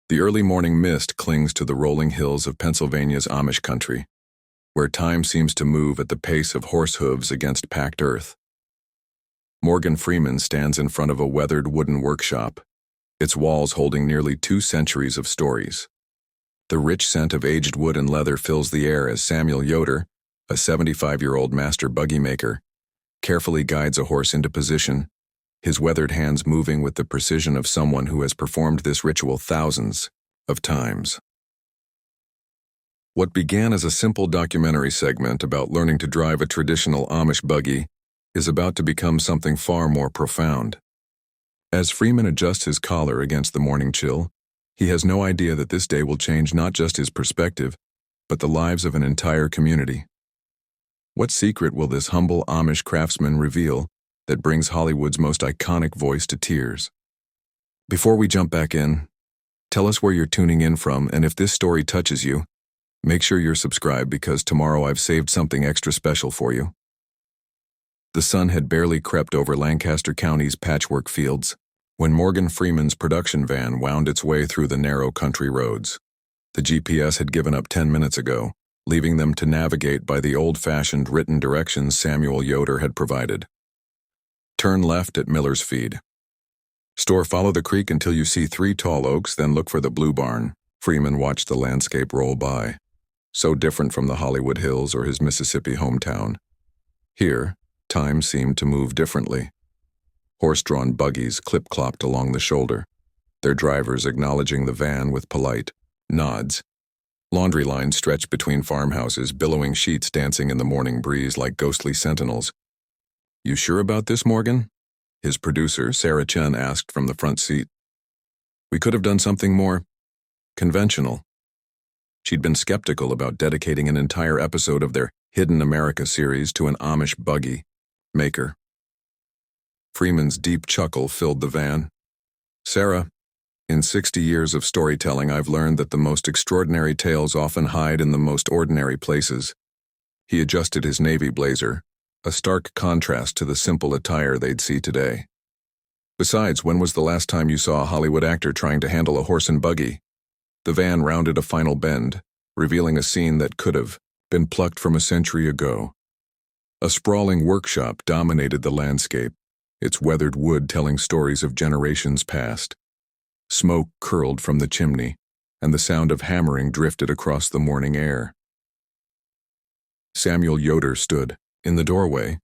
The early morning mist clings to the rolling hills of Pennsylvania's Amish country, where time seems to move at the pace of horse hooves against packed earth. Morgan Freeman stands in front of a weathered wooden workshop, its walls holding nearly 2 centuries of stories. The rich scent of aged wood and leather fills the air as Samuel Yoder, a 75-year-old master buggy maker, carefully guides a horse into position, his weathered hands moving with the precision of someone who has performed this ritual thousands of times. What began as a simple documentary segment about learning to drive a traditional Amish buggy is about to become something far more profound. As Freeman adjusts his collar against the morning chill, he has no idea that this day will change not just his perspective, but the lives of an entire community. What secret will this humble Amish craftsman reveal that brings Hollywood's most iconic voice to tears? Before we jump back in, tell us where you're tuning in from, and if this story touches you, make sure you're subscribed because tomorrow I've saved something extra special for you. The sun had barely crept over Lancaster County's patchwork fields when Morgan Freeman's production van wound its way through the narrow country roads. The GPS had given up 10 minutes ago, leaving them to navigate by the old-fashioned written directions Samuel Yoder had provided. Turn left at Miller's Feed. Follow the creek until you see 3 tall oaks, then look for the Blue Barn. Freeman watched the landscape roll by, so different from the Hollywood Hills or his Mississippi hometown. Here, time seemed to move differently. Horse-drawn buggies clip-clopped along the shoulder, their drivers acknowledging the van with polite nods. Laundry lines stretched between farmhouses, billowing sheets dancing in the morning breeze like ghostly sentinels. "You sure about this, Morgan?" his producer, Sarah Chen, asked from the front seat. "We could have done something more conventional." She'd been skeptical about dedicating an entire episode of their Hidden America series to an Amish buggy maker. Freeman's deep chuckle filled the van. "Sarah, in 60 years of storytelling, I've learned that the most extraordinary tales often hide in the most ordinary places." He adjusted his navy blazer, a stark contrast to the simple attire they'd see today. "Besides, when was the last time you saw a Hollywood actor trying to handle a horse and buggy?" The van rounded a final bend, revealing a scene that could have been plucked from a century ago. A sprawling workshop dominated the landscape, its weathered wood telling stories of generations past. Smoke curled from the chimney, and the sound of hammering drifted across the morning air. Samuel Yoder stood in the doorway,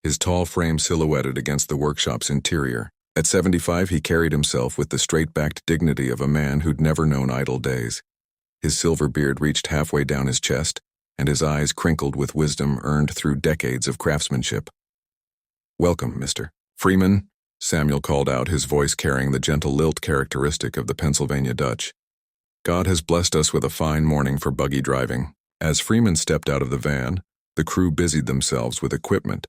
his tall frame silhouetted against the workshop's interior. At 75, he carried himself with the straight-backed dignity of a man who'd never known idle days. His silver beard reached halfway down his chest, and his eyes crinkled with wisdom earned through decades of craftsmanship. "Welcome, Mr. Freeman," Samuel called out, his voice carrying the gentle lilt characteristic of the Pennsylvania Dutch. "God has blessed us with a fine morning for buggy driving." As Freeman stepped out of the van, the crew busied themselves with equipment,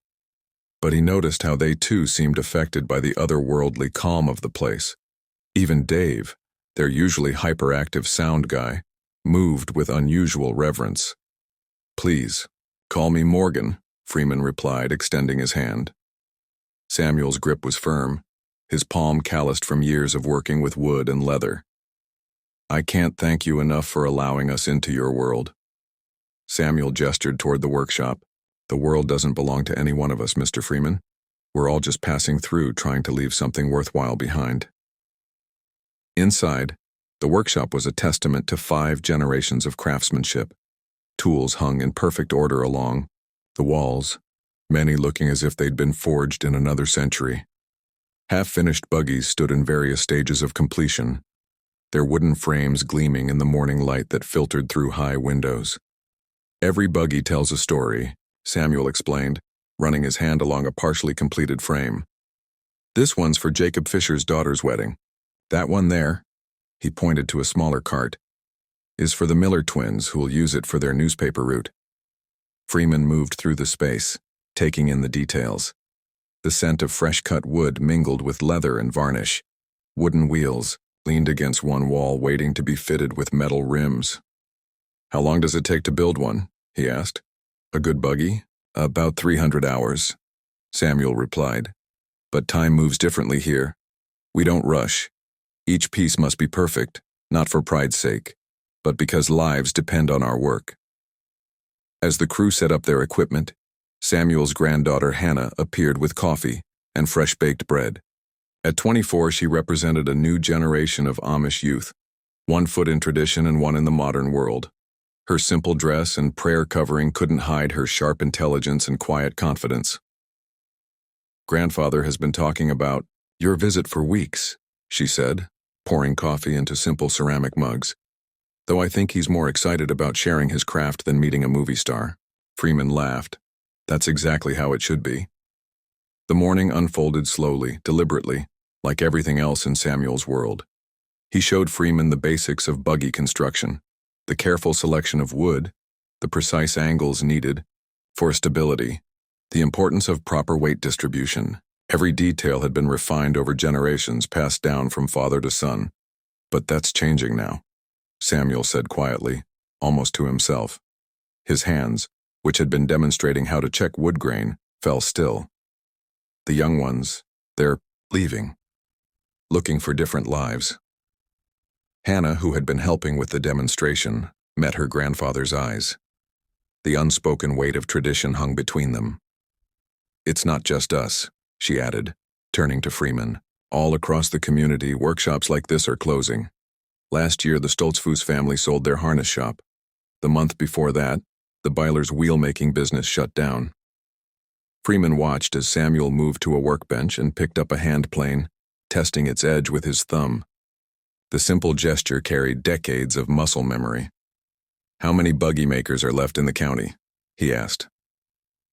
but he noticed how they too seemed affected by the otherworldly calm of the place. Even Dave, their usually hyperactive sound guy, moved with unusual reverence. "Please, call me Morgan," Freeman replied, extending his hand. Samuel's grip was firm, his palm calloused from years of working with wood and leather. "I can't thank you enough for allowing us into your world." Samuel gestured toward the workshop. "The world doesn't belong to any one of us, Mr. Freeman. We're all just passing through, trying to leave something worthwhile behind." Inside, the workshop was a testament to 5 generations of craftsmanship. Tools hung in perfect order along the walls, many looking as if they'd been forged in another century. Half-finished buggies stood in various stages of completion, their wooden frames gleaming in the morning light that filtered through high windows. "Every buggy tells a story," Samuel explained, running his hand along a partially completed frame. "This one's for Jacob Fisher's daughter's wedding. That one there," he pointed to a smaller cart, "is for the Miller twins who will use it for their newspaper route." Freeman moved through the space, taking in the details. The scent of fresh-cut wood mingled with leather and varnish. Wooden wheels leaned against one wall, waiting to be fitted with metal rims. "How long does it take to build one?" he asked. "A good buggy?" "About 300 hours," Samuel replied. "But time moves differently here. We don't rush. Each piece must be perfect, not for pride's sake, but because lives depend on our work. As the crew set up their equipment, Samuel's granddaughter Hannah appeared with coffee and fresh-baked bread. At 24, she represented a new generation of Amish youth, one foot in tradition and one in the modern world. Her simple dress and prayer covering couldn't hide her sharp intelligence and quiet confidence. "Grandfather has been talking about your visit for weeks," she said, pouring coffee into simple ceramic mugs. "Though I think he's more excited about sharing his craft than meeting a movie star." Freeman laughed. "That's exactly how it should be." The morning unfolded slowly, deliberately, like everything else in Samuel's world. He showed Freeman the basics of buggy construction, the careful selection of wood, the precise angles needed for stability, the importance of proper weight distribution. Every detail had been refined over generations, passed down from father to son. "But that's changing now," Samuel said quietly, almost to himself. His hands, which had been demonstrating how to check wood grain, fell still. "The young ones, they're leaving, looking for different lives." Hannah, who had been helping with the demonstration, met her grandfather's eyes. The unspoken weight of tradition hung between them. "It's not just us," she added, turning to Freeman. "All across the community, workshops like this are closing. Last year, the Stoltzfus family sold their harness shop. The month before that, the Byler's wheel-making business shut down." Freeman watched as Samuel moved to a workbench and picked up a hand plane, testing its edge with his thumb. The simple gesture carried decades of muscle memory. "How many buggy makers are left in the county?" he asked.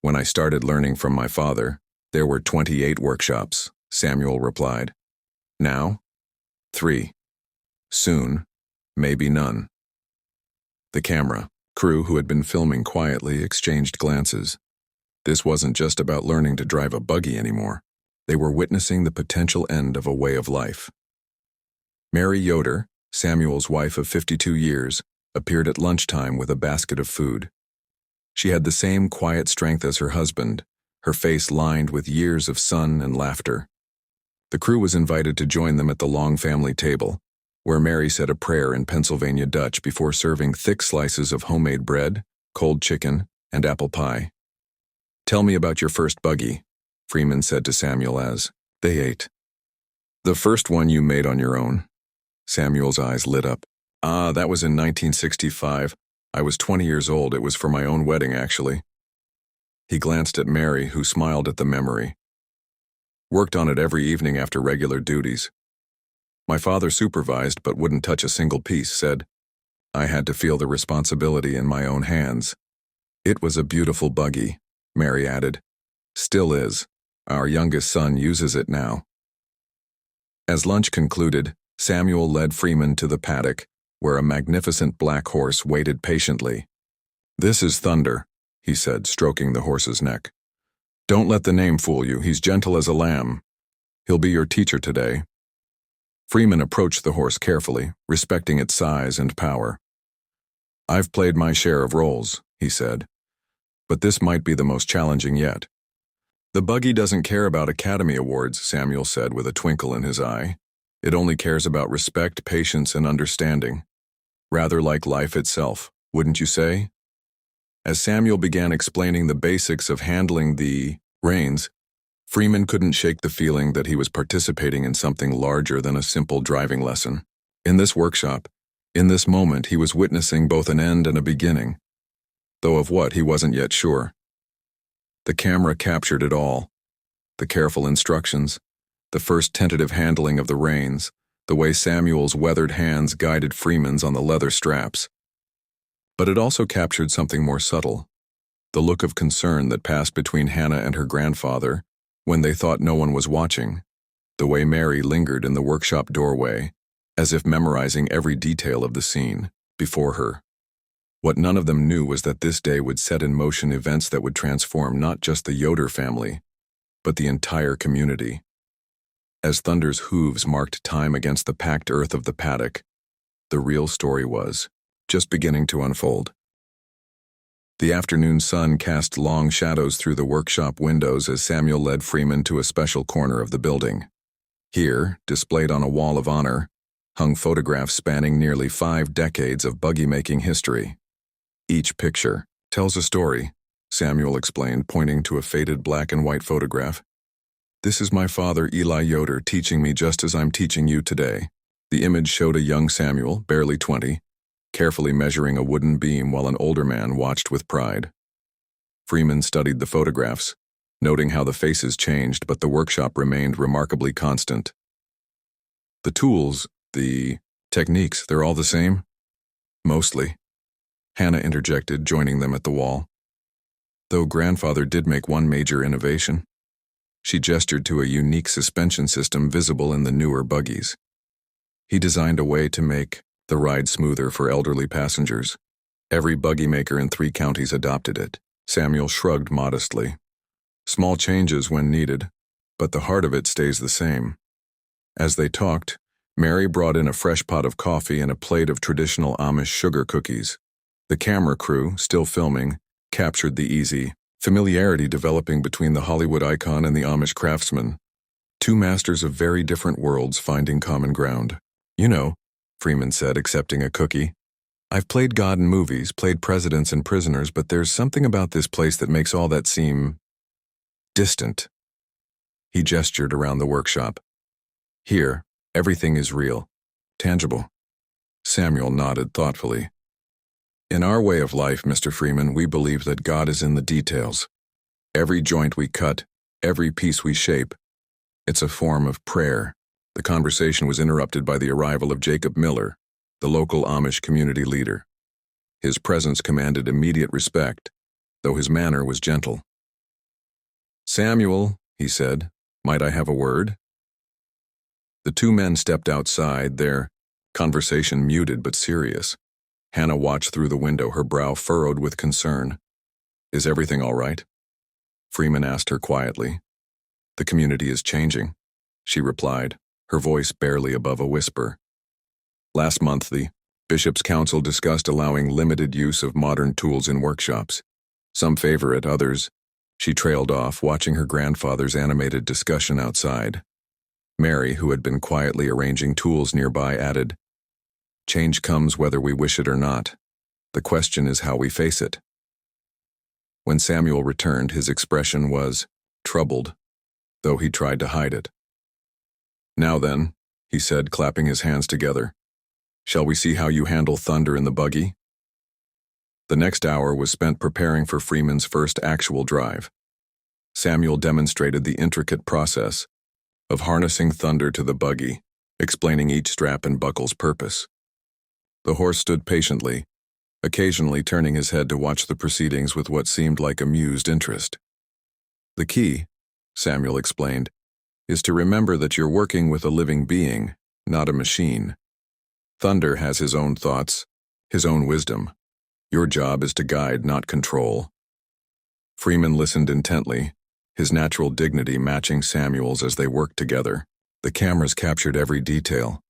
"When I started learning from my father, there were 28 workshops," Samuel replied. "Now? 3. Soon, maybe none." The camera crew, who had been filming quietly, exchanged glances. This wasn't just about learning to drive a buggy anymore. They were witnessing the potential end of a way of life. Mary Yoder, Samuel's wife of 52 years, appeared at lunchtime with a basket of food. She had the same quiet strength as her husband, her face lined with years of sun and laughter. The crew was invited to join them at the long family table, where Mary said a prayer in Pennsylvania Dutch before serving thick slices of homemade bread, cold chicken, and apple pie. "Tell me about your first buggy," Freeman said to Samuel as they ate. "The first one you made on your own." Samuel's eyes lit up. That was in 1965. I was 20 years old. It was for my own wedding, actually." He glanced at Mary, who smiled at the memory. "Worked on it every evening after regular duties. My father supervised but wouldn't touch a single piece, said I had to feel the responsibility in my own hands. It was a beautiful buggy," Mary added. "Still is. Our youngest son uses it now." As lunch concluded, Samuel led Freeman to the paddock, where a magnificent black horse waited patiently. "This is Thunder," he said, stroking the horse's neck. "Don't let the name fool you. He's gentle as a lamb. He'll be your teacher today." Freeman approached the horse carefully, respecting its size and power. "I've played my share of roles," he said, "but this might be the most challenging yet." "The buggy doesn't care about Academy Awards," Samuel said with a twinkle in his eye. "It only cares about respect, patience, and understanding. Rather like life itself, wouldn't you say?" As Samuel began explaining the basics of handling the reins, Freeman couldn't shake the feeling that he was participating in something larger than a simple driving lesson. In this workshop, in this moment, he was witnessing both an end and a beginning, though of what he wasn't yet sure. The camera captured it all. The careful instructions, the first tentative handling of the reins, the way Samuel's weathered hands guided Freeman's on the leather straps. But it also captured something more subtle, the look of concern that passed between Hannah and her grandfather when they thought no one was watching, the way Mary lingered in the workshop doorway, as if memorizing every detail of the scene before her. What none of them knew was that this day would set in motion events that would transform not just the Yoder family, but the entire community. As Thunder's hooves marked time against the packed earth of the paddock, the real story was just beginning to unfold. The afternoon sun cast long shadows through the workshop windows as Samuel led Freeman to a special corner of the building. Here, displayed on a wall of honor, hung photographs spanning nearly 5 decades of buggy-making history. Each picture tells a story, Samuel explained, pointing to a faded black and white photograph. This is my father, Eli Yoder, teaching me just as I'm teaching you today. The image showed a young Samuel, barely 20, carefully measuring a wooden beam while an older man watched with pride. Freeman studied the photographs, noting how the faces changed, but the workshop remained remarkably constant. The tools, the techniques, they're all the same? Mostly. Hannah interjected, joining them at the wall. Though grandfather did make one major innovation. She gestured to a unique suspension system visible in the newer buggies. He designed a way to make the ride smoother for elderly passengers. Every buggy maker in 3 counties adopted it. Samuel shrugged modestly. Small changes when needed, but the heart of it stays the same. As they talked, Mary brought in a fresh pot of coffee and a plate of traditional Amish sugar cookies. The camera crew, still filming, captured the easy familiarity developing between the Hollywood icon and the Amish craftsman. 2 masters of very different worlds finding common ground. You know, Freeman said, accepting a cookie. I've played God in movies, played presidents and prisoners, but there's something about this place that makes all that seem distant. He gestured around the workshop. Here, everything is real, tangible. Samuel nodded thoughtfully. In our way of life, Mr. Freeman, we believe that God is in the details. Every joint we cut, every piece we shape, it's a form of prayer. The conversation was interrupted by the arrival of Jacob Miller, the local Amish community leader. His presence commanded immediate respect, though his manner was gentle. Samuel, he said, might I have a word? The 2 men stepped outside, their conversation muted but serious. Hannah watched through the window, her brow furrowed with concern. Is everything all right? Freeman asked her quietly. The community is changing, she replied, her voice barely above a whisper. Last month, the Bishop's Council discussed allowing limited use of modern tools in workshops. Some favor it, others. She trailed off, watching her grandfather's animated discussion outside. Mary, who had been quietly arranging tools nearby, added, Change comes whether we wish it or not. The question is how we face it. When Samuel returned, his expression was troubled, though he tried to hide it. Now then, he said, clapping his hands together, shall we see how you handle thunder in the buggy? The next hour was spent preparing for Freeman's first actual drive. Samuel demonstrated the intricate process of harnessing thunder to the buggy, explaining each strap and buckle's purpose. The horse stood patiently, occasionally turning his head to watch the proceedings with what seemed like amused interest. The key, Samuel explained, is to remember that you're working with a living being, not a machine. Thunder has his own thoughts, his own wisdom. Your job is to guide, not control. Freeman listened intently, his natural dignity matching Samuel's as they worked together. The cameras captured every detail.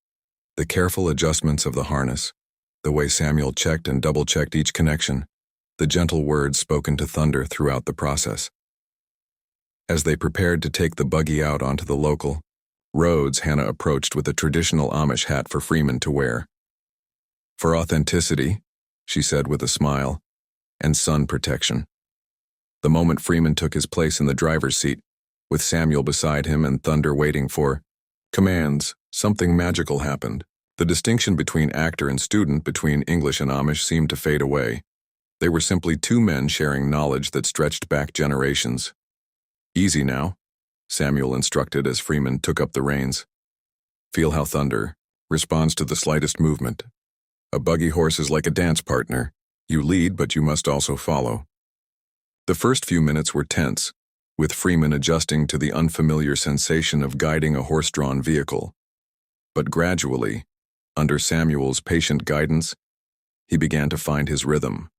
The careful adjustments of the harness, the way Samuel checked and double-checked each connection, the gentle words spoken to Thunder throughout the process. As they prepared to take the buggy out onto the local roads, Hannah approached with a traditional Amish hat for Freeman to wear. For authenticity, she said with a smile, and sun protection. The moment Freeman took his place in the driver's seat, with Samuel beside him and Thunder waiting for commands, something magical happened. The distinction between actor and student, between English and Amish, seemed to fade away. They were simply 2 men sharing knowledge that stretched back generations. Easy now, Samuel instructed as Freeman took up the reins. Feel how Thunder responds to the slightest movement. A buggy horse is like a dance partner. You lead, but you must also follow. The first few minutes were tense, with Freeman adjusting to the unfamiliar sensation of guiding a horse-drawn vehicle. But gradually, under Samuel's patient guidance, he began to find his rhythm.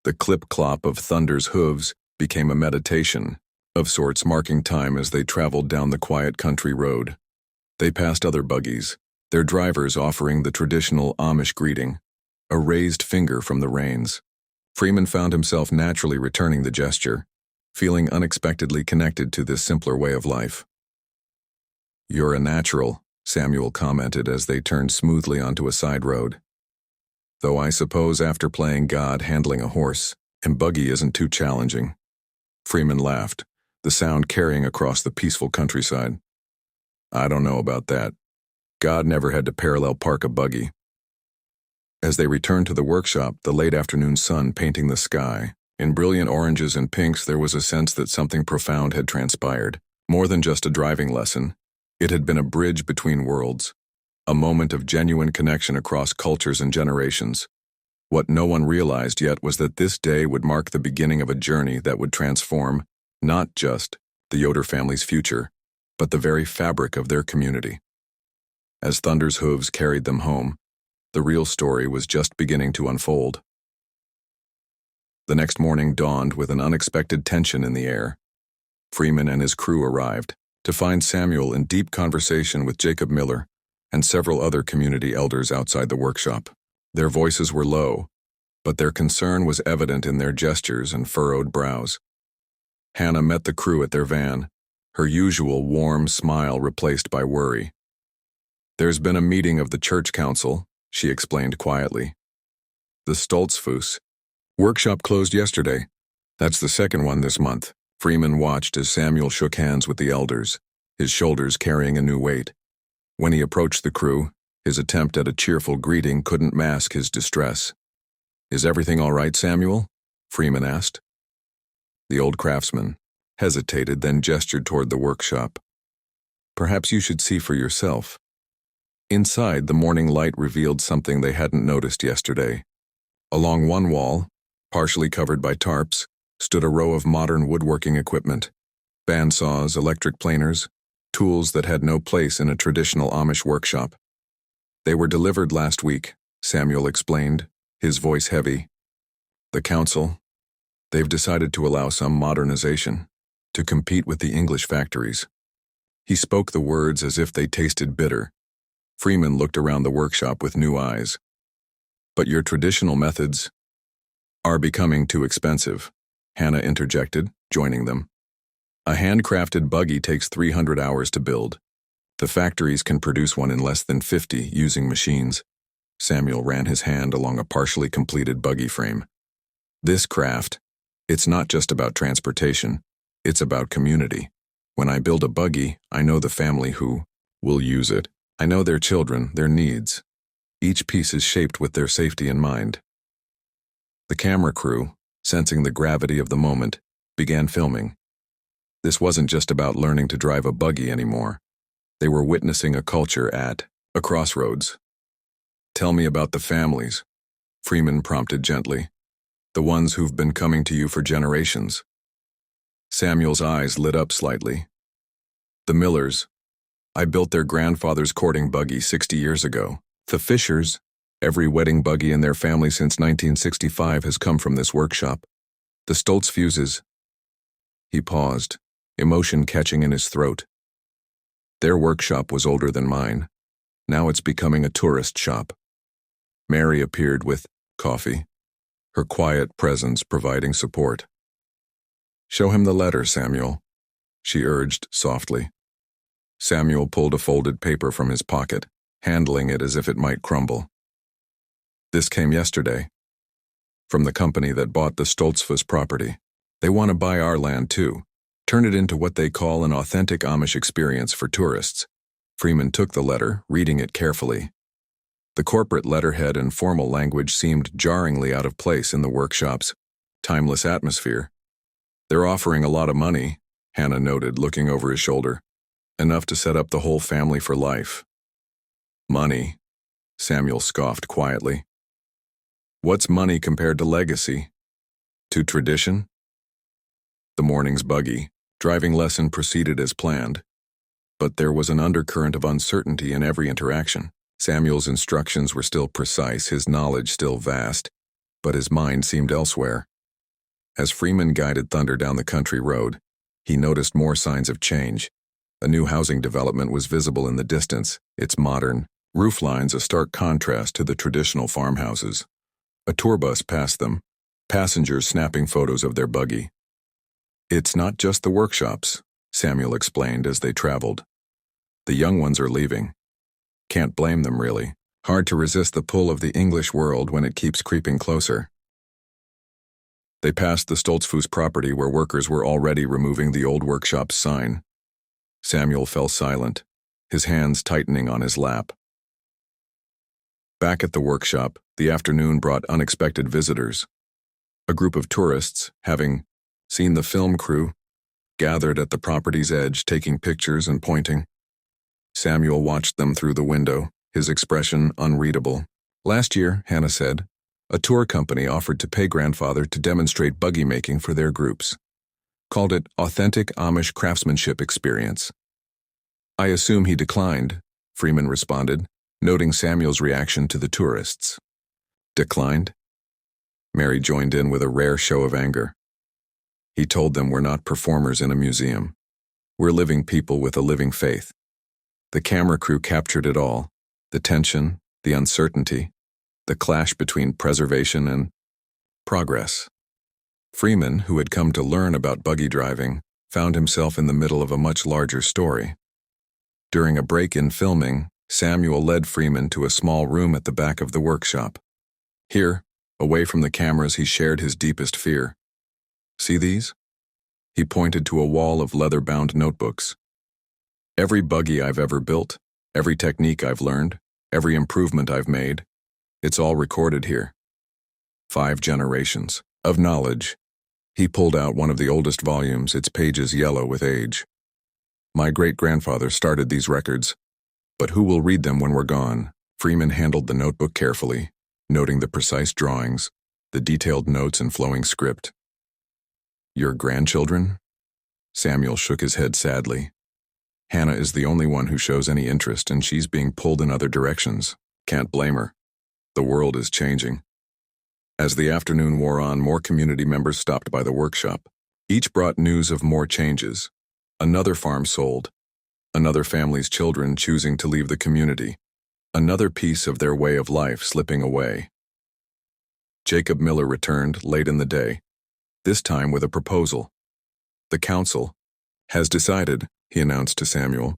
The clip-clop of Thunder's hooves became a meditation, of sorts, marking time as they traveled down the quiet country road. They passed other buggies, their drivers offering the traditional Amish greeting, a raised finger from the reins. Freeman found himself naturally returning the gesture, feeling unexpectedly connected to this simpler way of life. You're a natural, Samuel commented as they turned smoothly onto a side road. Though I suppose after playing God handling a horse and buggy isn't too challenging. Freeman laughed, the sound carrying across the peaceful countryside. I don't know about that. God never had to parallel park a buggy. As they returned to the workshop, the late afternoon sun painting the sky, in brilliant oranges and pinks, there was a sense that something profound had transpired. More than just a driving lesson, it had been a bridge between worlds, a moment of genuine connection across cultures and generations. What no one realized yet was that this day would mark the beginning of a journey that would transform not just the Yoder family's future, but the very fabric of their community. As Thunder's hooves carried them home, the real story was just beginning to unfold. The next morning dawned with an unexpected tension in the air. Freeman and his crew arrived to find Samuel in deep conversation with Jacob Miller and several other community elders outside the workshop. Their voices were low, but their concern was evident in their gestures and furrowed brows. Hannah met the crew at their van, her usual warm smile replaced by worry. There's been a meeting of the church council, she explained quietly. The Stoltzfus workshop closed yesterday. That's the second one this month. Freeman watched as Samuel shook hands with the elders, his shoulders carrying a new weight. When he approached the crew, his attempt at a cheerful greeting couldn't mask his distress. Is everything all right, Samuel? Freeman asked. The old craftsman hesitated, then gestured toward the workshop. Perhaps you should see for yourself. Inside, the morning light revealed something they hadn't noticed yesterday. Along one wall, partially covered by tarps, stood a row of modern woodworking equipment, bandsaws, electric planers, tools that had no place in a traditional Amish workshop. They were delivered last week, Samuel explained, his voice heavy. The council, they've decided to allow some modernization, to compete with the English factories. He spoke the words as if they tasted bitter. Freeman looked around the workshop with new eyes. But your traditional methods are becoming too expensive, Hannah interjected, joining them. A handcrafted buggy takes 300 hours to build. The factories can produce one in less than 50 using machines. Samuel ran his hand along a partially completed buggy frame. This craft, it's not just about transportation, it's about community. When I build a buggy, I know the family who will use it. I know their children, their needs. Each piece is shaped with their safety in mind. The camera crew, sensing the gravity of the moment, began filming. This wasn't just about learning to drive a buggy anymore. They were witnessing a culture at a crossroads. Tell me about the families, Freeman prompted gently. The ones who've been coming to you for generations. Samuel's eyes lit up slightly. The Millers. I built their grandfather's courting buggy 60 years ago. The Fishers. Every wedding buggy in their family since 1965 has come from this workshop. The Stoltzfuses. He paused, emotion catching in his throat. Their workshop was older than mine. Now it's becoming a tourist shop. Mary appeared with coffee, her quiet presence providing support. Show him the letter, Samuel, she urged softly. Samuel pulled a folded paper from his pocket, handling it as if it might crumble. This came yesterday. From the company that bought the Stoltzfus property. They want to buy our land too. Turn it into what they call an authentic Amish experience for tourists. Freeman took the letter, reading it carefully. The corporate letterhead and formal language seemed jarringly out of place in the workshop's timeless atmosphere. They're offering a lot of money, Hannah noted, looking over his shoulder. Enough to set up the whole family for life. Money, Samuel scoffed quietly. What's money compared to legacy? To tradition? The morning's buggy, driving lesson proceeded as planned. But there was an undercurrent of uncertainty in every interaction. Samuel's instructions were still precise, his knowledge still vast, but his mind seemed elsewhere. As Freeman guided Thunder down the country road, he noticed more signs of change. A new housing development was visible in the distance, its modern rooflines a stark contrast to the traditional farmhouses. A tour bus passed them, passengers snapping photos of their buggy. It's not just the workshops, Samuel explained as they traveled. The young ones are leaving. Can't blame them, really. Hard to resist the pull of the English world when it keeps creeping closer. They passed the Stoltzfus property where workers were already removing the old workshop's sign. Samuel fell silent, his hands tightening on his lap. Back at the workshop, the afternoon brought unexpected visitors. A group of tourists, having seen the film crew, gathered at the property's edge, taking pictures and pointing. Samuel watched them through the window, his expression unreadable. Last year, Hannah said, a tour company offered to pay grandfather to demonstrate buggy making for their groups. Called it Authentic Amish Craftsmanship Experience. I assume he declined, Freeman responded, noting Samuel's reaction to the tourists. Declined? Mary joined in with a rare show of anger. He told them we're not performers in a museum. We're living people with a living faith. The camera crew captured it all, the tension, the uncertainty, the clash between preservation and progress. Freeman, who had come to learn about buggy driving, found himself in the middle of a much larger story. During a break in filming, Samuel led Freeman to a small room at the back of the workshop. Here, away from the cameras, he shared his deepest fear. See these? He pointed to a wall of leather-bound notebooks. Every buggy I've ever built, every technique I've learned, every improvement I've made, it's all recorded here. 5 generations of knowledge. He pulled out one of the oldest volumes, its pages yellow with age. My great-grandfather started these records, but who will read them when we're gone? Freeman handled the notebook carefully, noting the precise drawings, the detailed notes and flowing script. Your grandchildren? Samuel shook his head sadly. Hannah is the only one who shows any interest, and she's being pulled in other directions. Can't blame her. The world is changing. As the afternoon wore on, more community members stopped by the workshop. Each brought news of more changes. Another farm sold. Another family's children choosing to leave the community. Another piece of their way of life slipping away. Jacob Miller returned late in the day, this time with a proposal. The council has decided, he announced to Samuel,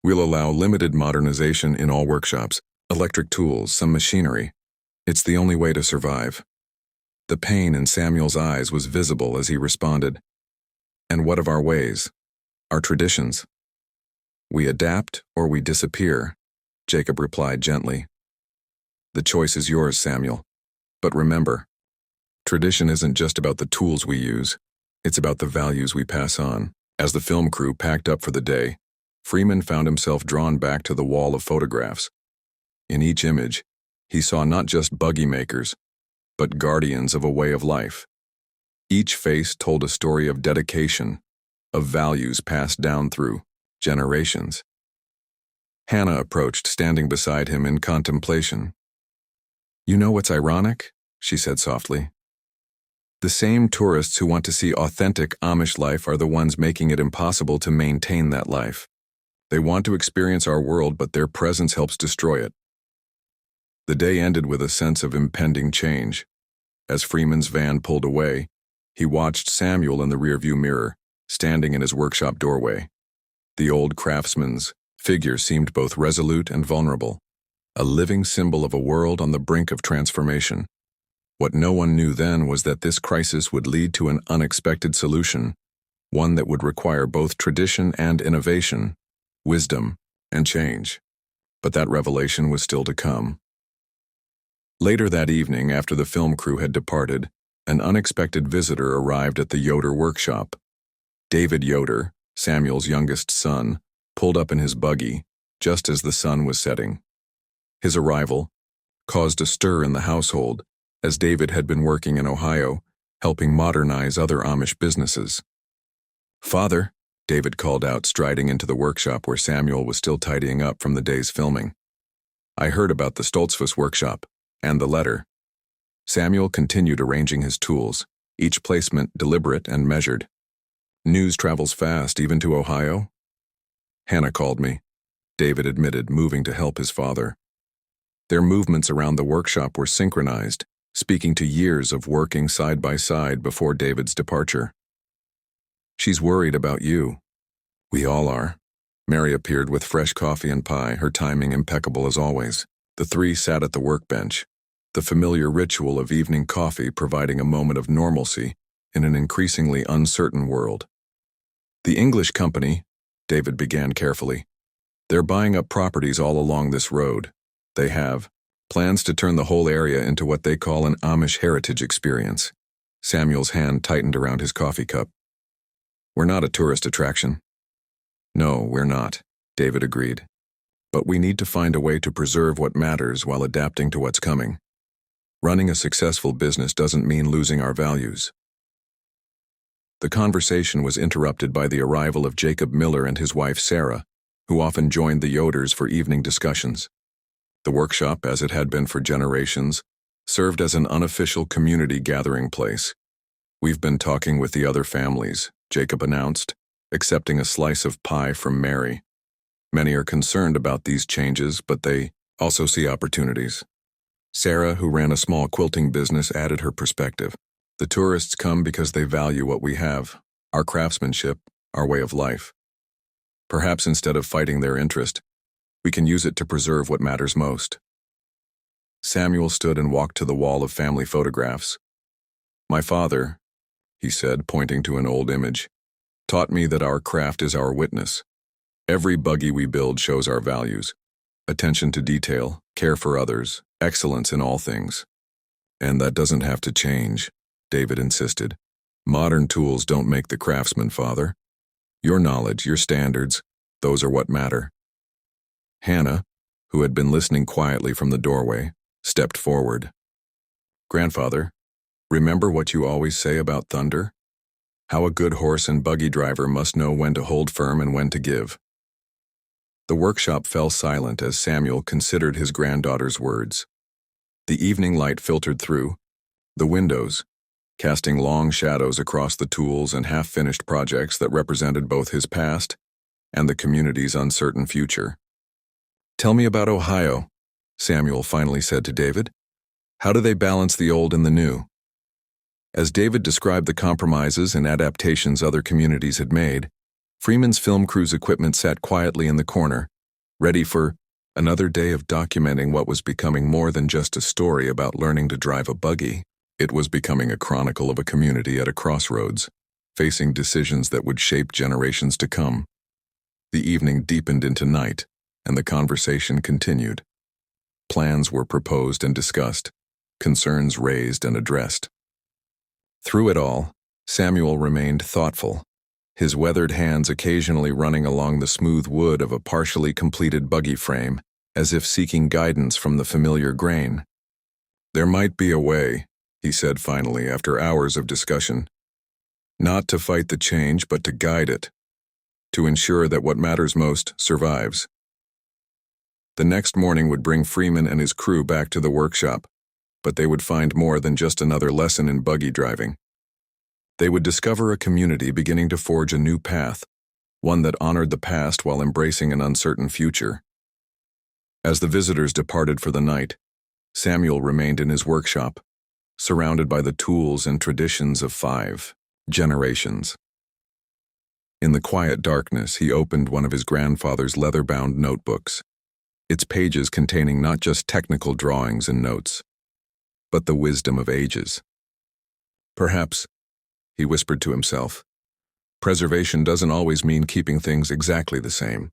we'll allow limited modernization in all workshops, electric tools, some machinery. It's the only way to survive. The pain in Samuel's eyes was visible as he responded. And what of our ways? Our traditions? We adapt or we disappear, Jacob replied gently. The choice is yours, Samuel. But remember, tradition isn't just about the tools we use, it's about the values we pass on. As the film crew packed up for the day, Freeman found himself drawn back to the wall of photographs. In each image, he saw not just buggy makers, but guardians of a way of life. Each face told a story of dedication, of values passed down through generations. Hannah approached, standing beside him in contemplation. You know what's ironic? She said softly. The same tourists who want to see authentic Amish life are the ones making it impossible to maintain that life. They want to experience our world, but their presence helps destroy it. The day ended with a sense of impending change. As Freeman's van pulled away, he watched Samuel in the rearview mirror, standing in his workshop doorway. The old craftsman's figure seemed both resolute and vulnerable, a living symbol of a world on the brink of transformation. What no one knew then was that this crisis would lead to an unexpected solution, one that would require both tradition and innovation, wisdom and change. But that revelation was still to come. Later that evening, after the film crew had departed, an unexpected visitor arrived at the Yoder workshop. David Yoder, Samuel's youngest son, pulled up in his buggy just as the sun was setting. His arrival caused a stir in the household, as David had been working in Ohio, helping modernize other Amish businesses. Father, David called out, striding into the workshop where Samuel was still tidying up from the day's filming. I heard about the Stoltzfus workshop and the letter. Samuel continued arranging his tools, each placement deliberate and measured. News travels fast, even to Ohio? Hannah called me, David admitted, moving to help his father. Their movements around the workshop were synchronized, speaking to years of working side by side before David's departure. She's worried about you. We all are, Mary appeared with fresh coffee and pie, her timing impeccable as always. The three sat at the workbench, the familiar ritual of evening coffee providing a moment of normalcy in an increasingly uncertain world. The English company, David began carefully. They're buying up properties all along this road. They have plans to turn the whole area into what they call an Amish heritage experience. Samuel's hand tightened around his coffee cup. We're not a tourist attraction. No, we're not, David agreed. But we need to find a way to preserve what matters while adapting to what's coming. Running a successful business doesn't mean losing our values. The conversation was interrupted by the arrival of Jacob Miller and his wife Sarah, who often joined the Yoders for evening discussions. The workshop, as it had been for generations, served as an unofficial community gathering place. We've been talking with the other families, Jacob announced, accepting a slice of pie from Mary. Many are concerned about these changes, but they also see opportunities. Sarah, who ran a small quilting business, added her perspective. The tourists come because they value what we have, our craftsmanship, our way of life. Perhaps instead of fighting their interest, we can use it to preserve what matters most. Samuel stood and walked to the wall of family photographs. My father, he said, pointing to an old image, taught me that our craft is our witness. Every buggy we build shows our values. Attention to detail, care for others, excellence in all things. And that doesn't have to change, David insisted. Modern tools don't make the craftsman, father. Your knowledge, your standards, those are what matter. Hannah, who had been listening quietly from the doorway, stepped forward. Grandfather, remember what you always say about thunder? How a good horse and buggy driver must know when to hold firm and when to give. The workshop fell silent as Samuel considered his granddaughter's words. The evening light filtered through the windows, casting long shadows across the tools and half-finished projects that represented both his past and the community's uncertain future. Tell me about Ohio, Samuel finally said to David. How do they balance the old and the new? As David described the compromises and adaptations other communities had made, Freeman's film crew's equipment sat quietly in the corner, ready for another day of documenting what was becoming more than just a story about learning to drive a buggy. It was becoming a chronicle of a community at a crossroads, facing decisions that would shape generations to come. The evening deepened into night, and the conversation continued. Plans were proposed and discussed, concerns raised and addressed. Through it all, Samuel remained thoughtful, his weathered hands occasionally running along the smooth wood of a partially completed buggy frame, as if seeking guidance from the familiar grain. There might be a way, he said finally after hours of discussion. Not to fight the change, but to guide it, to ensure that what matters most survives. The next morning would bring Freeman and his crew back to the workshop, but they would find more than just another lesson in buggy driving. They would discover a community beginning to forge a new path, one that honored the past while embracing an uncertain future. As the visitors departed for the night, Samuel remained in his workshop, surrounded by the tools and traditions of 5 generations. In the quiet darkness, he opened one of his grandfather's leather-bound notebooks, its pages containing not just technical drawings and notes, but the wisdom of ages. Perhaps, he whispered to himself, preservation doesn't always mean keeping things exactly the same.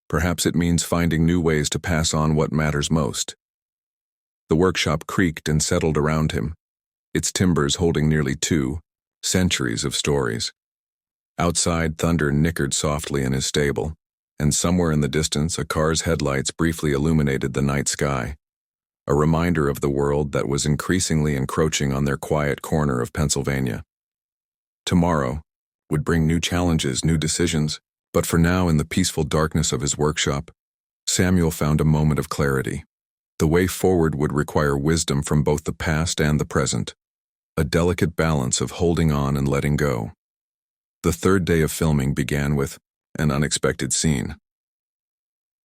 Perhaps it means finding new ways to pass on what matters most. The workshop creaked and settled around him, its timbers holding nearly 2 centuries of stories. Outside, thunder nickered softly in his stable, and somewhere in the distance a car's headlights briefly illuminated the night sky, a reminder of the world that was increasingly encroaching on their quiet corner of Pennsylvania. Tomorrow would bring new challenges, new decisions, but for now, in the peaceful darkness of his workshop, Samuel found a moment of clarity. The way forward would require wisdom from both the past and the present, a delicate balance of holding on and letting go. The third day of filming began with an unexpected scene.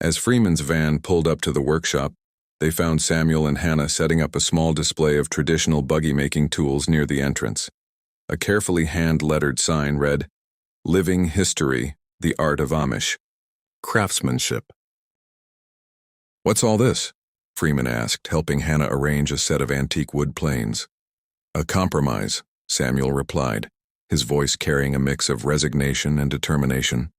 As Freeman's van pulled up to the workshop, they found Samuel and Hannah setting up a small display of traditional buggy-making tools near the entrance. A carefully hand-lettered sign read, "Living History, the Art of Amish." craftsmanship. "What's all this?" Freeman asked, helping Hannah arrange a set of antique wood planes. "A compromise," Samuel replied, his voice carrying a mix of resignation and determination.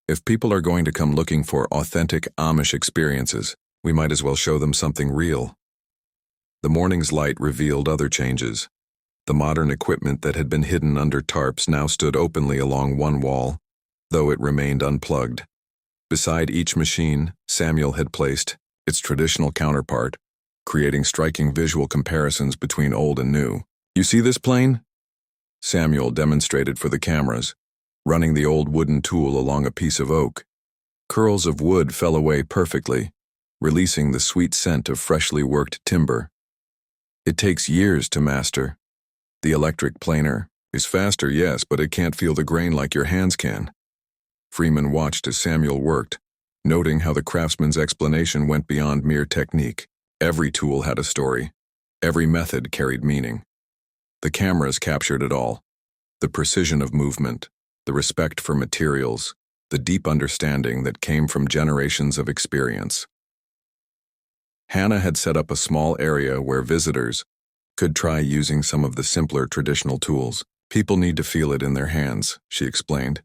"If people are going to come looking for authentic Amish experiences, we might as well show them something real." The morning's light revealed other changes. The modern equipment that had been hidden under tarps now stood openly along one wall, though it remained unplugged. Beside each machine, Samuel had placed its traditional counterpart, creating striking visual comparisons between old and new. "You see this plane?" Samuel demonstrated for the cameras, running the old wooden tool along a piece of oak. Curls of wood fell away perfectly, releasing the sweet scent of freshly worked timber. "It takes years to master. The electric planer is faster, yes, but it can't feel the grain like your hands can." Freeman watched as Samuel worked, noting how the craftsman's explanation went beyond mere technique. Every tool had a story. Every method carried meaning. The cameras captured it all. The precision of movement, the respect for materials, the deep understanding that came from generations of experience. Hannah had set up a small area where visitors could try using some of the simpler traditional tools. "People need to feel it in their hands," she explained.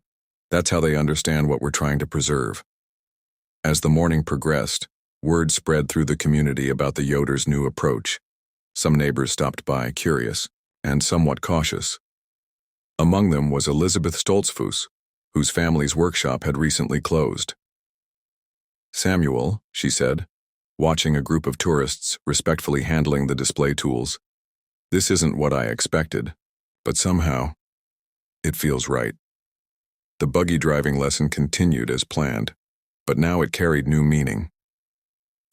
"That's how they understand what we're trying to preserve." As the morning progressed, word spread through the community about the Yoder's new approach. Some neighbors stopped by, curious and somewhat cautious. Among them was Elizabeth Stoltzfus, whose family's workshop had recently closed. "Samuel," she said, watching a group of tourists respectfully handling the display tools, "this isn't what I expected, but somehow, it feels right." The buggy driving lesson continued as planned, but now it carried new meaning.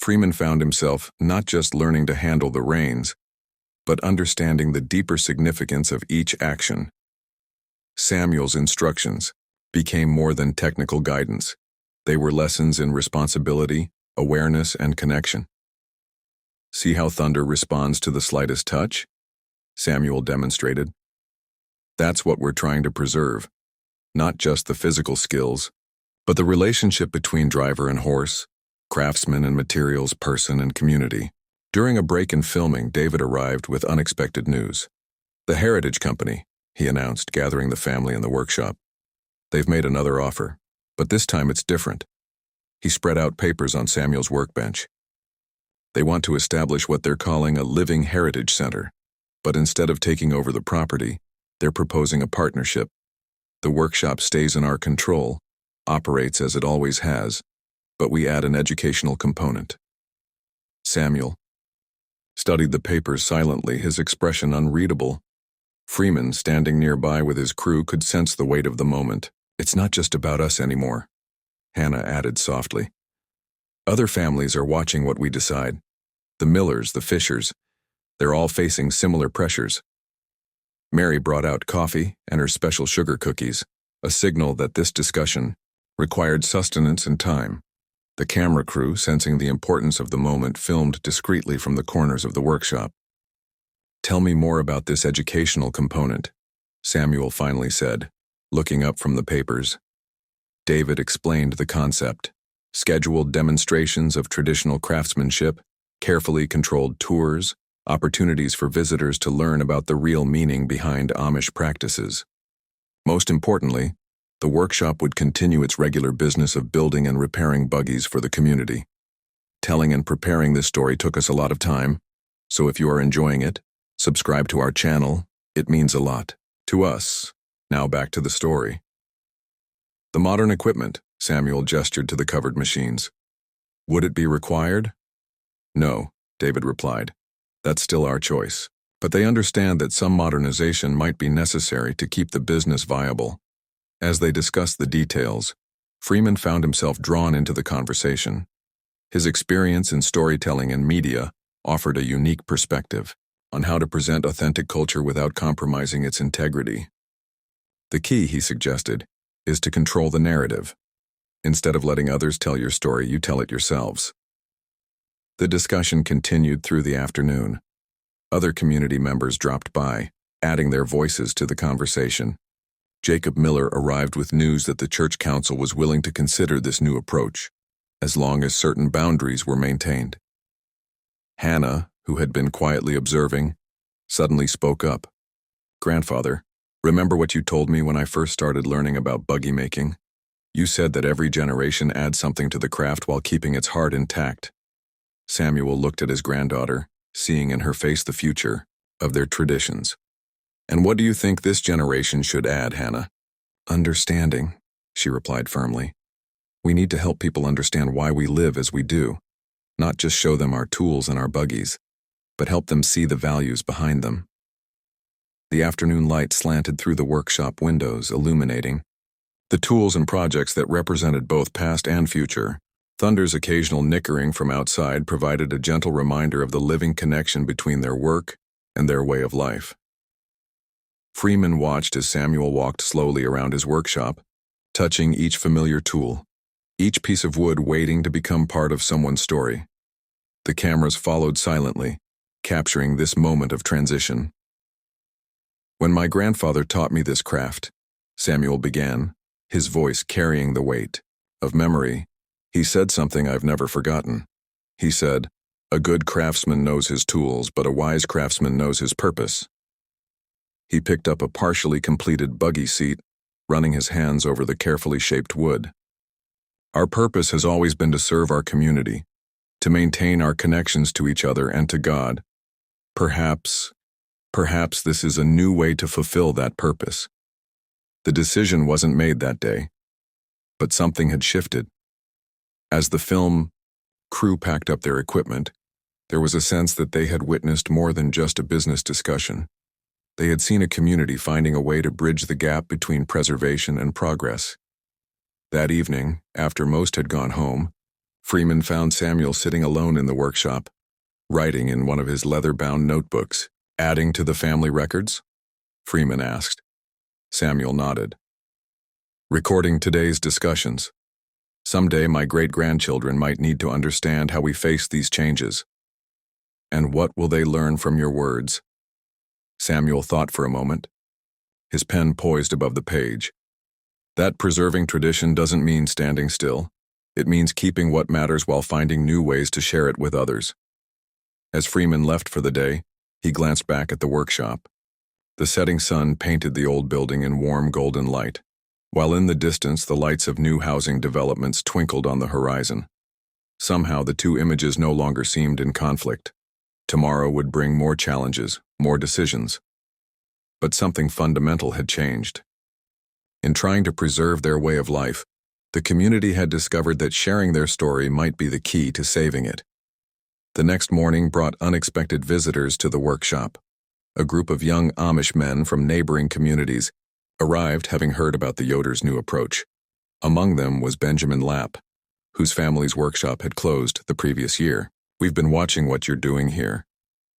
Freeman found himself not just learning to handle the reins, but understanding the deeper significance of each action. Samuel's instructions became more than technical guidance. They were lessons in responsibility, awareness, and connection. "See how thunder responds to the slightest touch?" Samuel demonstrated. "That's what we're trying to preserve. Not just the physical skills, but the relationship between driver and horse, craftsman and materials, person and community." During a break in filming, David arrived with unexpected news. "The Heritage Company," he announced, gathering the family in the workshop. "They've made another offer, but this time it's different." He spread out papers on Samuel's workbench. "They want to establish what they're calling a living heritage center, but instead of taking over the property, they're proposing a partnership. The workshop stays in our control, operates as it always has, but we add an educational component." Samuel studied the papers silently, his expression unreadable. Freeman, standing nearby with his crew, could sense the weight of the moment. "It's not just about us anymore," Hannah added softly. "Other families are watching what we decide. The Millers, the Fishers, they're all facing similar pressures." Mary brought out coffee and her special sugar cookies, a signal that this discussion required sustenance and time. The camera crew, sensing the importance of the moment, filmed discreetly from the corners of the workshop. "Tell me more about this educational component," Samuel finally said, looking up from the papers. David explained the concept. Scheduled demonstrations of traditional craftsmanship, carefully controlled tours, opportunities for visitors to learn about the real meaning behind Amish practices. Most importantly, the workshop would continue its regular business of building and repairing buggies for the community. Telling and preparing this story took us a lot of time, so if you are enjoying it, subscribe to our channel. It means a lot to us. Now back to the story. "The modern equipment," Samuel gestured to the covered machines. "Would it be required?" "No," David replied. "That's still our choice. But they understand that some modernization might be necessary to keep the business viable." As they discussed the details, Freeman found himself drawn into the conversation. His experience in storytelling and media offered a unique perspective on how to present authentic culture without compromising its integrity. "The key," he suggested, "is to control the narrative. Instead of letting others tell your story, you tell it yourselves." The discussion continued through the afternoon. Other community members dropped by, adding their voices to the conversation. Jacob Miller arrived with news that the church council was willing to consider this new approach, as long as certain boundaries were maintained. Hannah, who had been quietly observing, suddenly spoke up. "Grandfather, remember what you told me when I first started learning about buggy making? You said that every generation adds something to the craft while keeping its heart intact." Samuel looked at his granddaughter, seeing in her face the future of their traditions. "And what do you think this generation should add, Hannah?" "Understanding," she replied firmly. "We need to help people understand why we live as we do, not just show them our tools and our buggies, but help them see the values behind them." The afternoon light slanted through the workshop windows, illuminating the tools and projects that represented both past and future. Thunder's occasional nickering from outside provided a gentle reminder of the living connection between their work and their way of life. Freeman watched as Samuel walked slowly around his workshop, touching each familiar tool, each piece of wood waiting to become part of someone's story. The cameras followed silently, capturing this moment of transition. "When my grandfather taught me this craft," Samuel began, his voice carrying the weight of memory, "he said something I've never forgotten. He said, 'A good craftsman knows his tools, but a wise craftsman knows his purpose.'" He picked up a partially completed buggy seat, running his hands over the carefully shaped wood. "Our purpose has always been to serve our community, to maintain our connections to each other and to God. Perhaps this is a new way to fulfill that purpose." The decision wasn't made that day, but something had shifted. As the film crew packed up their equipment, there was a sense that they had witnessed more than just a business discussion. They had seen a community finding a way to bridge the gap between preservation and progress. That evening, after most had gone home, Freeman found Samuel sitting alone in the workshop, writing in one of his leather-bound notebooks. "Adding to the family records?" Freeman asked. Samuel nodded. "Recording today's discussions. Someday my great-grandchildren might need to understand how we face these changes. And what will they learn from your words?" Samuel thought for a moment, his pen poised above the page. "That preserving tradition doesn't mean standing still. It means keeping what matters while finding new ways to share it with others." As Freeman left for the day, he glanced back at the workshop. The setting sun painted the old building in warm golden light, while in the distance the lights of new housing developments twinkled on the horizon. Somehow the two images no longer seemed in conflict. Tomorrow would bring more challenges, more decisions. But something fundamental had changed. In trying to preserve their way of life, the community had discovered that sharing their story might be the key to saving it. The next morning brought unexpected visitors to the workshop. A group of young Amish men from neighboring communities arrived having heard about the Yoder's new approach. Among them was Benjamin Lapp, whose family's workshop had closed the previous year. "We've been watching what you're doing here,"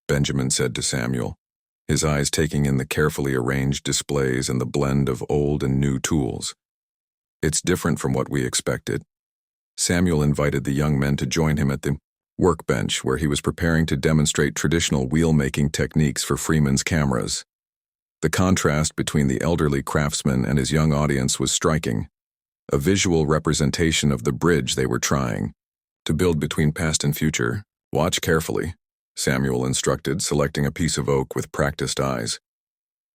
Benjamin said to Samuel, his eyes taking in the carefully arranged displays and the blend of old and new tools. "It's different from what we expected." Samuel invited the young men to join him at the workbench where he was preparing to demonstrate traditional wheel-making techniques for Freeman's cameras. The contrast between the elderly craftsman and his young audience was striking, a visual representation of the bridge they were trying to build between past and future. "Watch carefully," Samuel instructed, selecting a piece of oak with practiced eyes.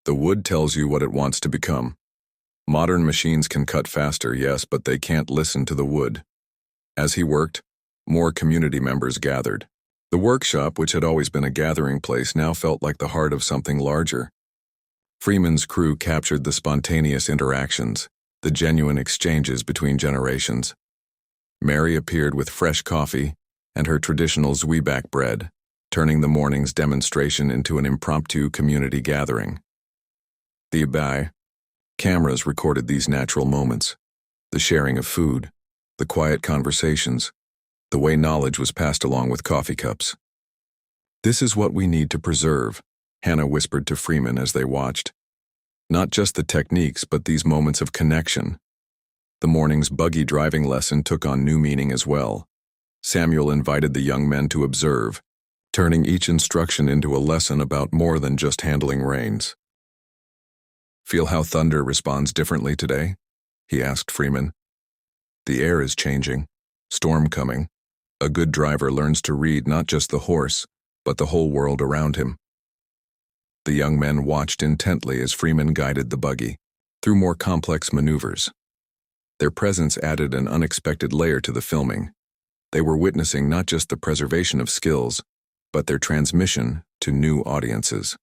"The wood tells you what it wants to become. Modern machines can cut faster, yes, but they can't listen to the wood." As he worked, more community members gathered. The workshop, which had always been a gathering place, now felt like the heart of something larger. Freeman's crew captured the spontaneous interactions, the genuine exchanges between generations. Mary appeared with fresh coffee and her traditional zwieback bread, turning the morning's demonstration into an impromptu community gathering. The cameras recorded these natural moments, the sharing of food, the quiet conversations, the way knowledge was passed along with coffee cups. "This is what we need to preserve," Hannah whispered to Freeman as they watched. "Not just the techniques, but these moments of connection." The morning's buggy driving lesson took on new meaning as well. Samuel invited the young men to observe, turning each instruction into a lesson about more than just handling reins. Feel how thunder responds differently today? He asked Freeman. The air is changing. Storm coming. A good driver learns to read not just the horse, but the whole world around him. The young men watched intently as Freeman guided the buggy through more complex maneuvers. Their presence added an unexpected layer to the filming. They were witnessing not just the preservation of skills, but their transmission to new audiences.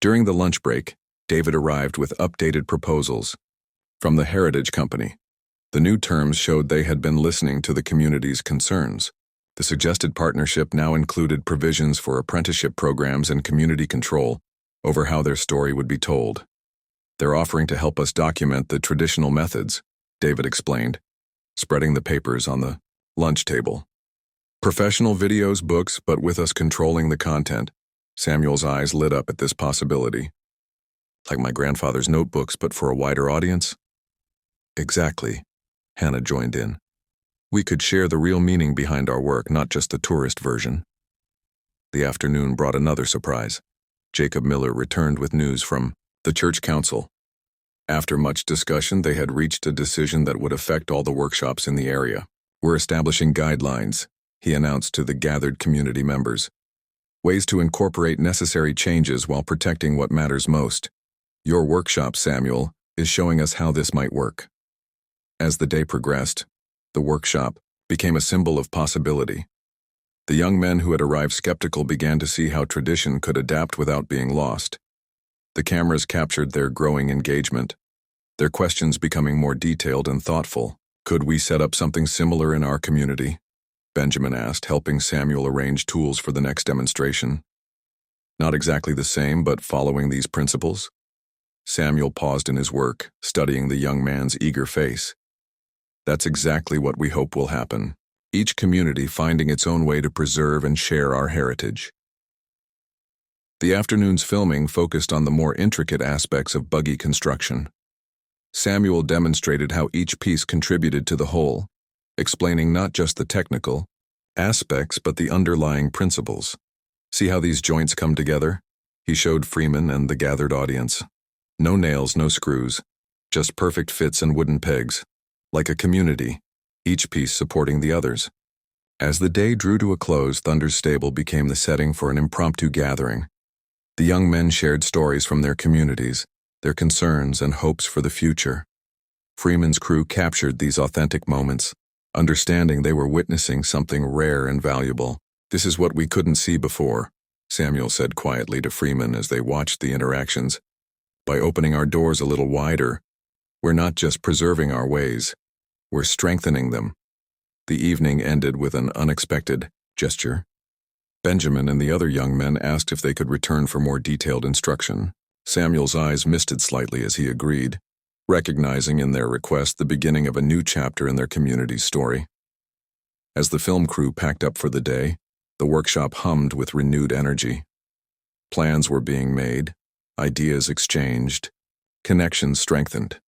During the lunch break, David arrived with updated proposals from the Heritage Company. The new terms showed they had been listening to the community's concerns. The suggested partnership now included provisions for apprenticeship programs and community control over how their story would be told. They're offering to help us document the traditional methods, David explained, spreading the papers on the lunch table. Professional videos, books, but with us controlling the content. Samuel's eyes lit up at this possibility. Like my grandfather's notebooks, but for a wider audience? Exactly, Hannah joined in. We could share the real meaning behind our work, not just the tourist version. The afternoon brought another surprise. Jacob Miller returned with news from the church council. After much discussion, they had reached a decision that would affect all the workshops in the area. We're establishing guidelines, he announced to the gathered community members. Ways to incorporate necessary changes while protecting what matters most. Your workshop, Samuel, is showing us how this might work. As the day progressed, the workshop became a symbol of possibility. The young men who had arrived skeptical began to see how tradition could adapt without being lost. The cameras captured their growing engagement, their questions becoming more detailed and thoughtful. Could we set up something similar in our community? Benjamin asked, helping Samuel arrange tools for the next demonstration. Not exactly the same, but following these principles? Samuel paused in his work, studying the young man's eager face. That's exactly what we hope will happen. Each community finding its own way to preserve and share our heritage. The afternoon's filming focused on the more intricate aspects of buggy construction. Samuel demonstrated how each piece contributed to the whole, explaining not just the technical aspects but the underlying principles. See how these joints come together? He showed Freeman and the gathered audience. No nails, no screws, just perfect fits and wooden pegs. Like a community, each piece supporting the others. As the day drew to a close, Thunder's stable became the setting for an impromptu gathering. The young men shared stories from their communities, their concerns and hopes for the future. Freeman's crew captured these authentic moments, understanding they were witnessing something rare and valuable. This is what we couldn't see before, Samuel said quietly to Freeman as they watched the interactions. By opening our doors a little wider, we're not just preserving our ways, we're strengthening them. The evening ended with an unexpected gesture. Benjamin and the other young men asked if they could return for more detailed instruction. Samuel's eyes misted slightly as he agreed, recognizing in their request the beginning of a new chapter in their community's story. As the film crew packed up for the day, the workshop hummed with renewed energy. Plans were being made, ideas exchanged, connections strengthened.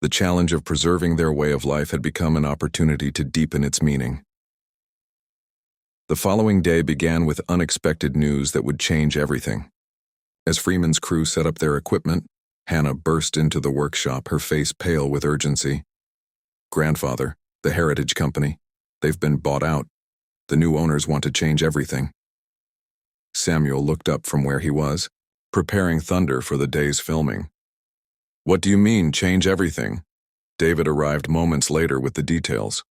The challenge of preserving their way of life had become an opportunity to deepen its meaning. The following day began with unexpected news that would change everything. As Freeman's crew set up their equipment, Hannah burst into the workshop, her face pale with urgency. Grandfather, the Heritage Company, they've been bought out. The new owners want to change everything. Samuel looked up from where he was, preparing Thunder for the day's filming. What do you mean, change everything? David arrived moments later with the details.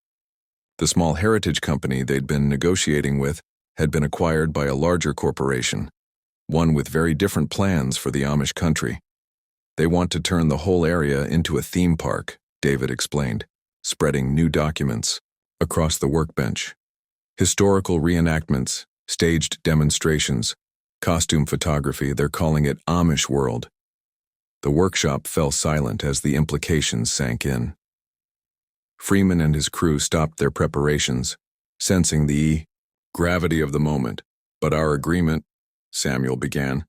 The small heritage company they'd been negotiating with had been acquired by a larger corporation, one with very different plans for the Amish country. They want to turn the whole area into a theme park, David explained, spreading new documents across the workbench. Historical reenactments, staged demonstrations, costume photography, they're calling it Amish World. The workshop fell silent as the implications sank in. Freeman and his crew stopped their preparations, sensing the gravity of the moment. But our agreement, Samuel began,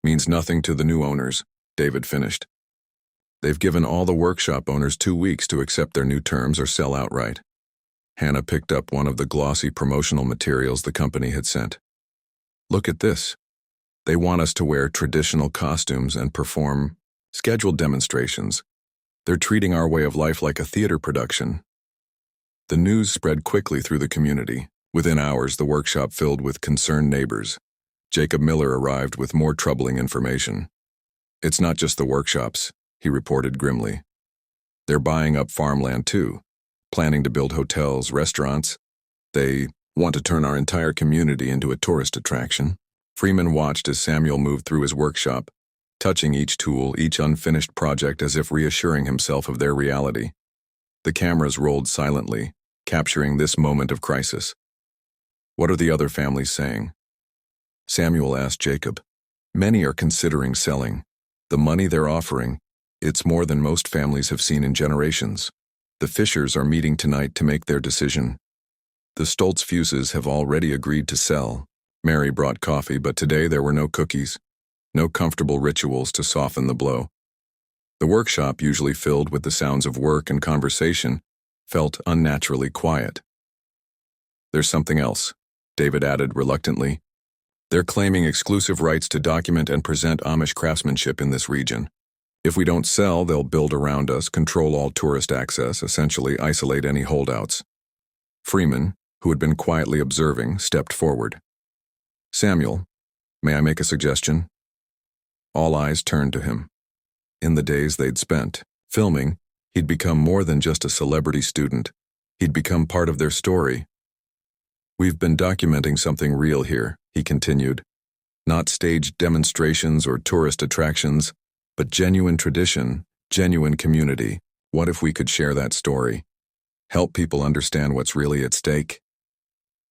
means nothing to the new owners, David finished. They've given all the workshop owners 2 weeks to accept their new terms or sell outright. Hannah picked up one of the glossy promotional materials the company had sent. Look at this. They want us to wear traditional costumes and perform Scheduled demonstrations. They're treating our way of life like a theater production. The news spread quickly through the community. Within hours, the workshop filled with concerned neighbors. Jacob Miller arrived with more troubling information. "It's not just the workshops," he reported grimly. "They're buying up farmland too, planning to build hotels, restaurants. They want to turn our entire community into a tourist attraction." Freeman watched as Samuel moved through his workshop, touching each tool, each unfinished project as if reassuring himself of their reality. The cameras rolled silently, capturing this moment of crisis. "What are the other families saying?" Samuel asked Jacob. "Many are considering selling. The money they're offering, it's more than most families have seen in generations. The Fishers are meeting tonight to make their decision. The Stoltz Fuses have already agreed to sell. Mary brought coffee, but today there were no cookies, no comfortable rituals to soften the blow. The workshop, usually filled with the sounds of work and conversation, felt unnaturally quiet. There's something else," David added reluctantly. "They're claiming exclusive rights to document and present Amish craftsmanship in this region. If we don't sell, they'll build around us, control all tourist access, essentially isolate any holdouts." Freeman, who had been quietly observing, stepped forward. "Samuel, may I make a suggestion?" All eyes turned to him. In the days they'd spent filming, he'd become more than just a celebrity student. He'd become part of their story. "We've been documenting something real here," he continued. "Not staged demonstrations or tourist attractions, but genuine tradition, genuine community. What if we could share that story? Help people understand what's really at stake?"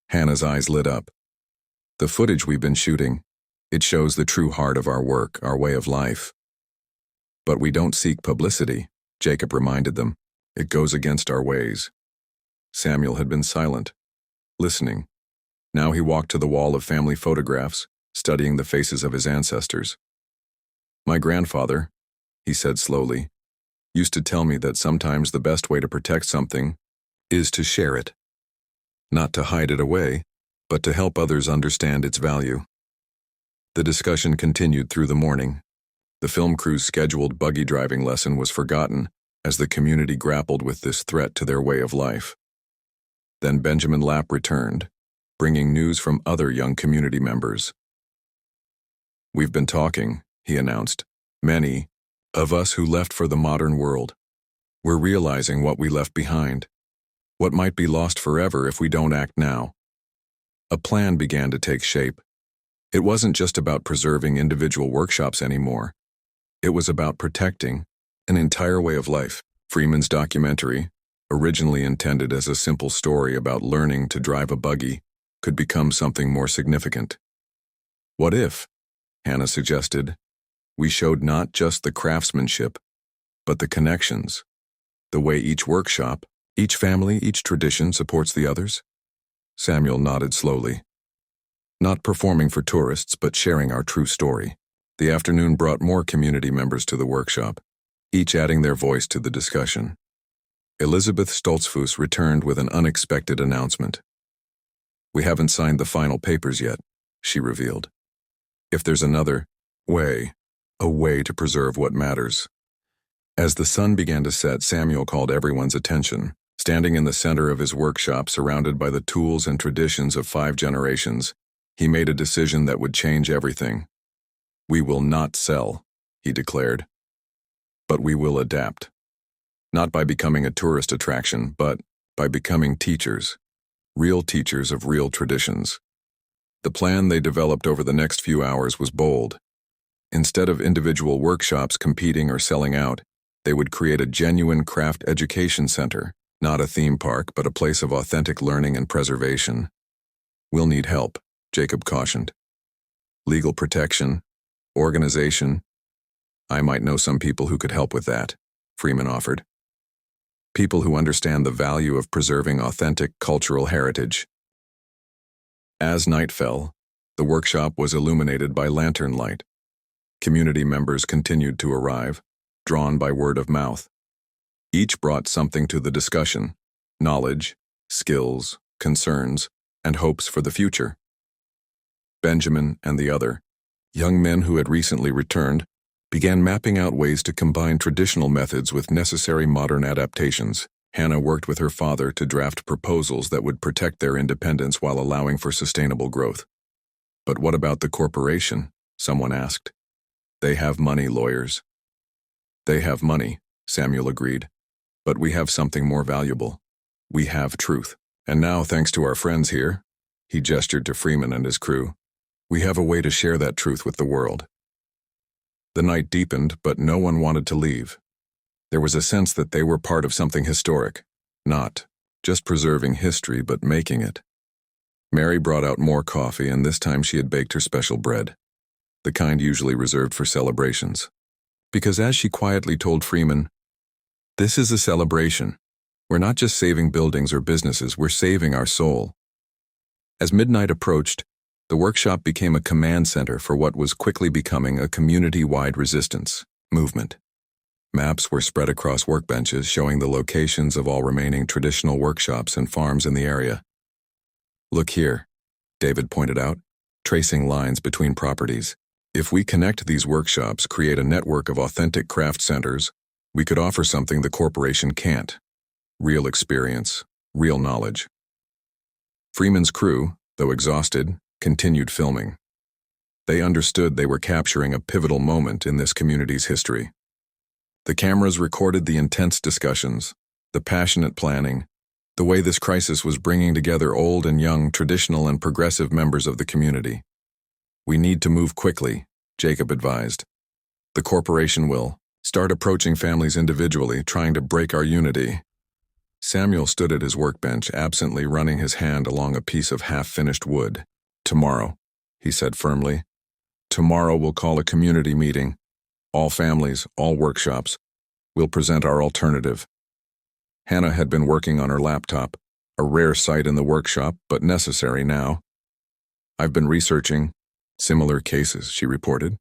Hannah's eyes lit up. "The footage we've been shooting, it shows the true heart of our work, our way of life." "But we don't seek publicity," Jacob reminded them. "It goes against our ways." Samuel had been silent, listening. Now he walked to the wall of family photographs, studying the faces of his ancestors. "My grandfather," he said slowly, "used to tell me that sometimes the best way to protect something is to share it. Not to hide it away, but to help others understand its value." The discussion continued through the morning. The film crew's scheduled buggy driving lesson was forgotten as the community grappled with this threat to their way of life. Then Benjamin Lapp returned, bringing news from other young community members. "We've been talking," he announced. "Many of us who left for the modern world. We're realizing what we left behind, what might be lost forever if we don't act now." A plan began to take shape. It wasn't just about preserving individual workshops anymore. It was about protecting an entire way of life. Freeman's documentary, originally intended as a simple story about learning to drive a buggy, could become something more significant. "What if," Hannah suggested, "we showed not just the craftsmanship, but the connections, the way each workshop, each family, each tradition supports the others?" Samuel nodded slowly. "Not performing for tourists, but sharing our true story." The afternoon brought more community members to the workshop, each adding their voice to the discussion. Elizabeth Stoltzfus returned with an unexpected announcement. "We haven't signed the final papers yet," she revealed. "If there's another way, a way to preserve what matters." As the sun began to set, Samuel called everyone's attention. Standing in the center of his workshop, surrounded by the tools and traditions of 5 generations, he made a decision that would change everything. "We will not sell," he declared. "But we will adapt. Not by becoming a tourist attraction, but by becoming teachers, real teachers of real traditions." The plan they developed over the next few hours was bold. Instead of individual workshops competing or selling out, they would create a genuine craft education center, not a theme park, but a place of authentic learning and preservation. "We'll need help," Jacob cautioned. "Legal protection, organization. I might know some people who could help with that," Freeman offered. "People who understand the value of preserving authentic cultural heritage." As night fell, the workshop was illuminated by lantern light. Community members continued to arrive, drawn by word of mouth. Each brought something to the discussion: knowledge, skills, concerns, and hopes for the future. Benjamin and the other, young men who had recently returned, began mapping out ways to combine traditional methods with necessary modern adaptations. Hannah worked with her father to draft proposals that would protect their independence while allowing for sustainable growth. But what about the corporation? Someone asked. They have money, lawyers. They have money, Samuel agreed. But we have something more valuable. We have truth. And now, thanks to our friends here, he gestured to Freeman and his crew, we have a way to share that truth with the world. The night deepened, but no one wanted to leave. There was a sense that they were part of something historic, not just preserving history, but making it. Mary brought out more coffee, and this time she had baked her special bread, the kind usually reserved for celebrations. Because as she quietly told Freeman, this is a celebration. We're not just saving buildings or businesses, we're saving our soul. As midnight approached, the workshop became a command center for what was quickly becoming a community-wide resistance movement. Maps were spread across workbenches showing the locations of all remaining traditional workshops and farms in the area. Look here, David pointed out, tracing lines between properties. If we connect these workshops, create a network of authentic craft centers, we could offer something the corporation can't. Real experience, real knowledge. Freeman's crew, though exhausted, continued filming. They understood they were capturing a pivotal moment in this community's history. The cameras recorded the intense discussions, the passionate planning, the way this crisis was bringing together old and young, traditional and progressive members of the community. We need to move quickly, Jacob advised. The corporation will start approaching families individually, trying to break our unity. Samuel stood at his workbench, absently running his hand along a piece of half-finished wood. Tomorrow, he said firmly. Tomorrow we'll call a community meeting. All families, all workshops. We'll present our alternative. Hannah had been working on her laptop, a rare sight in the workshop, but necessary now. I've been researching similar cases, she reported.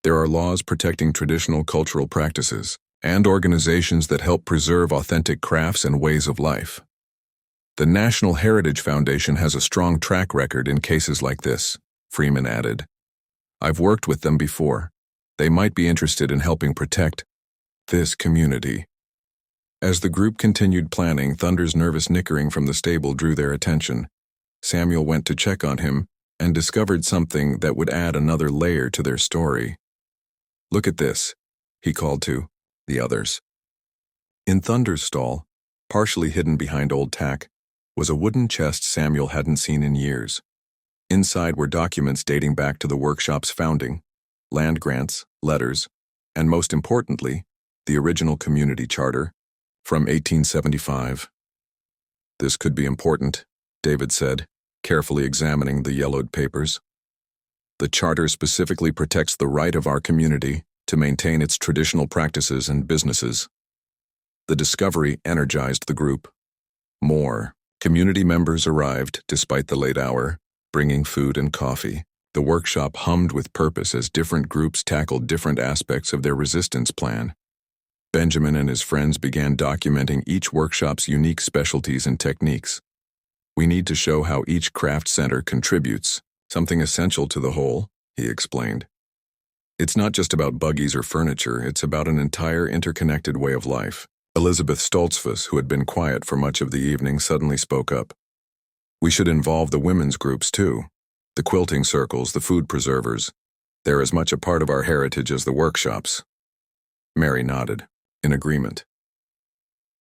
There are laws protecting traditional cultural practices and organizations that help preserve authentic crafts and ways of life. The National Heritage Foundation has a strong track record in cases like this, Freeman added. I've worked with them before. They might be interested in helping protect this community. As the group continued planning, Thunder's nervous nickering from the stable drew their attention. Samuel went to check on him and discovered something that would add another layer to their story. Look at this, he called to the others. In Thunder's stall, partially hidden behind old tack, was a wooden chest Samuel hadn't seen in years. Inside were documents dating back to the workshop's founding, land grants, letters, and most importantly, the original community charter from 1875. This could be important, David said, carefully examining the yellowed papers. The charter specifically protects the right of our community to maintain its traditional practices and businesses. The discovery energized the group. More community members arrived despite the late hour, bringing food and coffee. The workshop hummed with purpose as different groups tackled different aspects of their resistance plan. Benjamin and his friends began documenting each workshop's unique specialties and techniques. We need to show how each craft center contributes, something essential to the whole, he explained. It's not just about buggies or furniture, it's about an entire interconnected way of life. Elizabeth Stoltzfus, who had been quiet for much of the evening, suddenly spoke up. We should involve the women's groups too. The quilting circles, the food preservers. They're as much a part of our heritage as the workshops. Mary nodded, in agreement.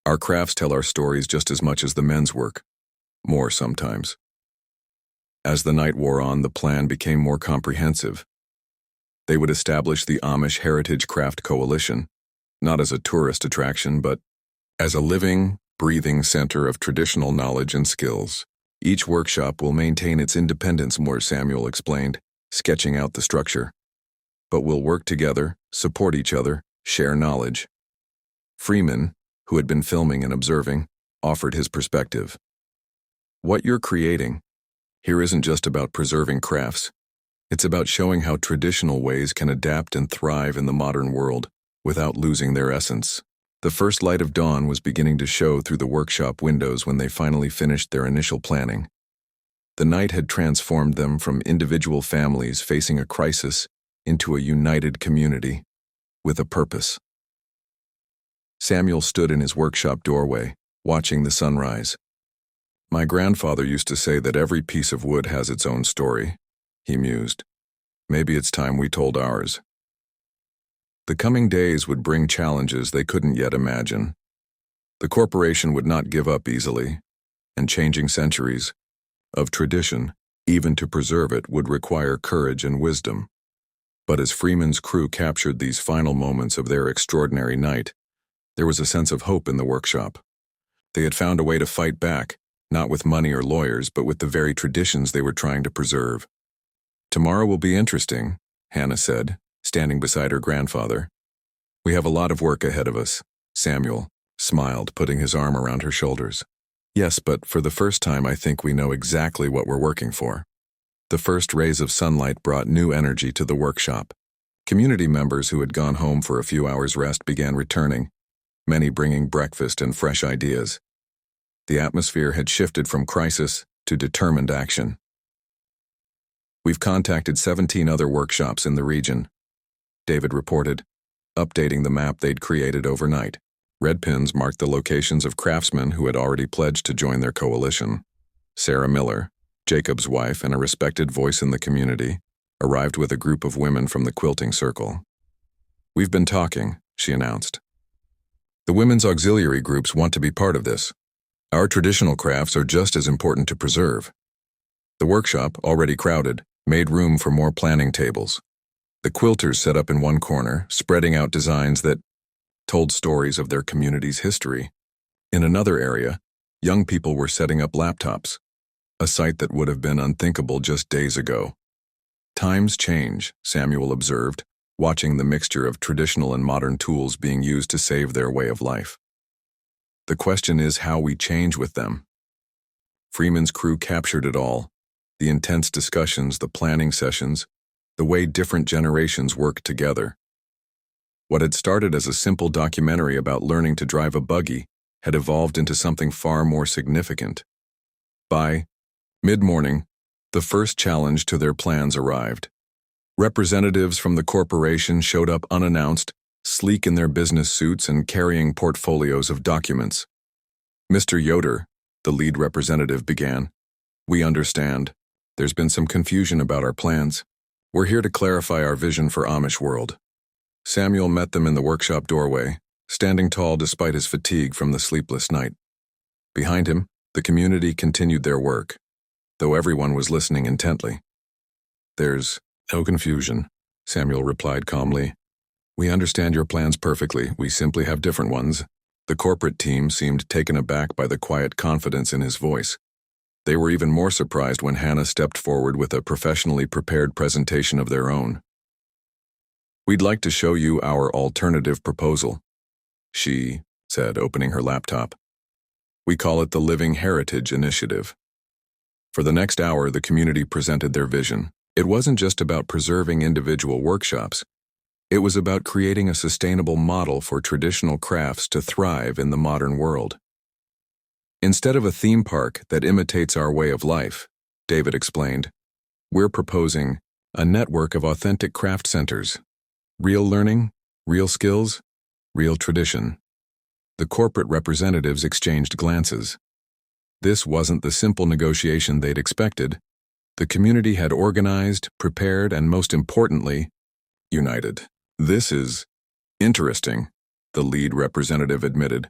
Our crafts tell our stories just as much as the men's work. More sometimes. As the night wore on, the plan became more comprehensive. They would establish the Amish Heritage Craft Coalition, not as a tourist attraction, but as a living, breathing center of traditional knowledge and skills. Each workshop will maintain its independence, more Samuel explained, sketching out the structure. But we'll work together, support each other, share knowledge. Freeman, who had been filming and observing, offered his perspective. What you're creating here isn't just about preserving crafts. It's about showing how traditional ways can adapt and thrive in the modern world without losing their essence. The first light of dawn was beginning to show through the workshop windows when they finally finished their initial planning. The night had transformed them from individual families facing a crisis into a united community. with a purpose. Samuel stood in his workshop doorway, watching the sunrise. My grandfather used to say that every piece of wood has its own story, he mused. Maybe it's time we told ours. The coming days would bring challenges they couldn't yet imagine. The corporation would not give up easily, and changing centuries of tradition, even to preserve it, would require courage and wisdom. But as Freeman's crew captured these final moments of their extraordinary night, there was a sense of hope in the workshop. They had found a way to fight back, not with money or lawyers, but with the very traditions they were trying to preserve. Tomorrow will be interesting, Hannah said, standing beside her grandfather. We have a lot of work ahead of us, Samuel smiled, putting his arm around her shoulders. Yes, but for the first time I think we know exactly what we're working for. The first rays of sunlight brought new energy to the workshop. Community members who had gone home for a few hours' rest began returning, many bringing breakfast and fresh ideas. The atmosphere had shifted from crisis to determined action. We've contacted 17 other workshops in the region, David reported, updating the map they'd created overnight. Red pins marked the locations of craftsmen who had already pledged to join their coalition. Sarah Miller, Jacob's wife and a respected voice in the community, arrived with a group of women from the quilting circle. We've been talking, she announced. The women's auxiliary groups want to be part of this. Our traditional crafts are just as important to preserve. The workshop, already crowded, made room for more planning tables. The quilters set up in one corner, spreading out designs that told stories of their community's history. In another area, young people were setting up laptops, a sight that would have been unthinkable just days ago. Times change, Samuel observed, watching the mixture of traditional and modern tools being used to save their way of life. The question is how we change with them. Freeman's crew captured it all: the intense discussions, the planning sessions, the way different generations worked together. What had started as a simple documentary about learning to drive a buggy had evolved into something far more significant. By mid-morning, the first challenge to their plans arrived. Representatives from the corporation showed up unannounced, sleek in their business suits and carrying portfolios of documents. Mr. Yoder, the lead representative, began. We understand. There's been some confusion about our plans. We're here to clarify our vision for Amish world. Samuel met them in the workshop doorway, standing tall despite his fatigue from the sleepless night. Behind him, the community continued their work, though everyone was listening intently. There's no confusion, Samuel replied calmly. We understand your plans perfectly. We simply have different ones. The corporate team seemed taken aback by the quiet confidence in his voice. They were even more surprised when Hannah stepped forward with a professionally prepared presentation of their own. We'd like to show you our alternative proposal, she said, opening her laptop. We call it the Living Heritage Initiative. For the next hour, the community presented their vision. It wasn't just about preserving individual workshops. It was about creating a sustainable model for traditional crafts to thrive in the modern world. Instead of a theme park that imitates our way of life, David explained, we're proposing a network of authentic craft centers. Real learning, real skills, real tradition. The corporate representatives exchanged glances. This wasn't the simple negotiation they'd expected. The community had organized, prepared, and most importantly, united. This is interesting, the lead representative admitted.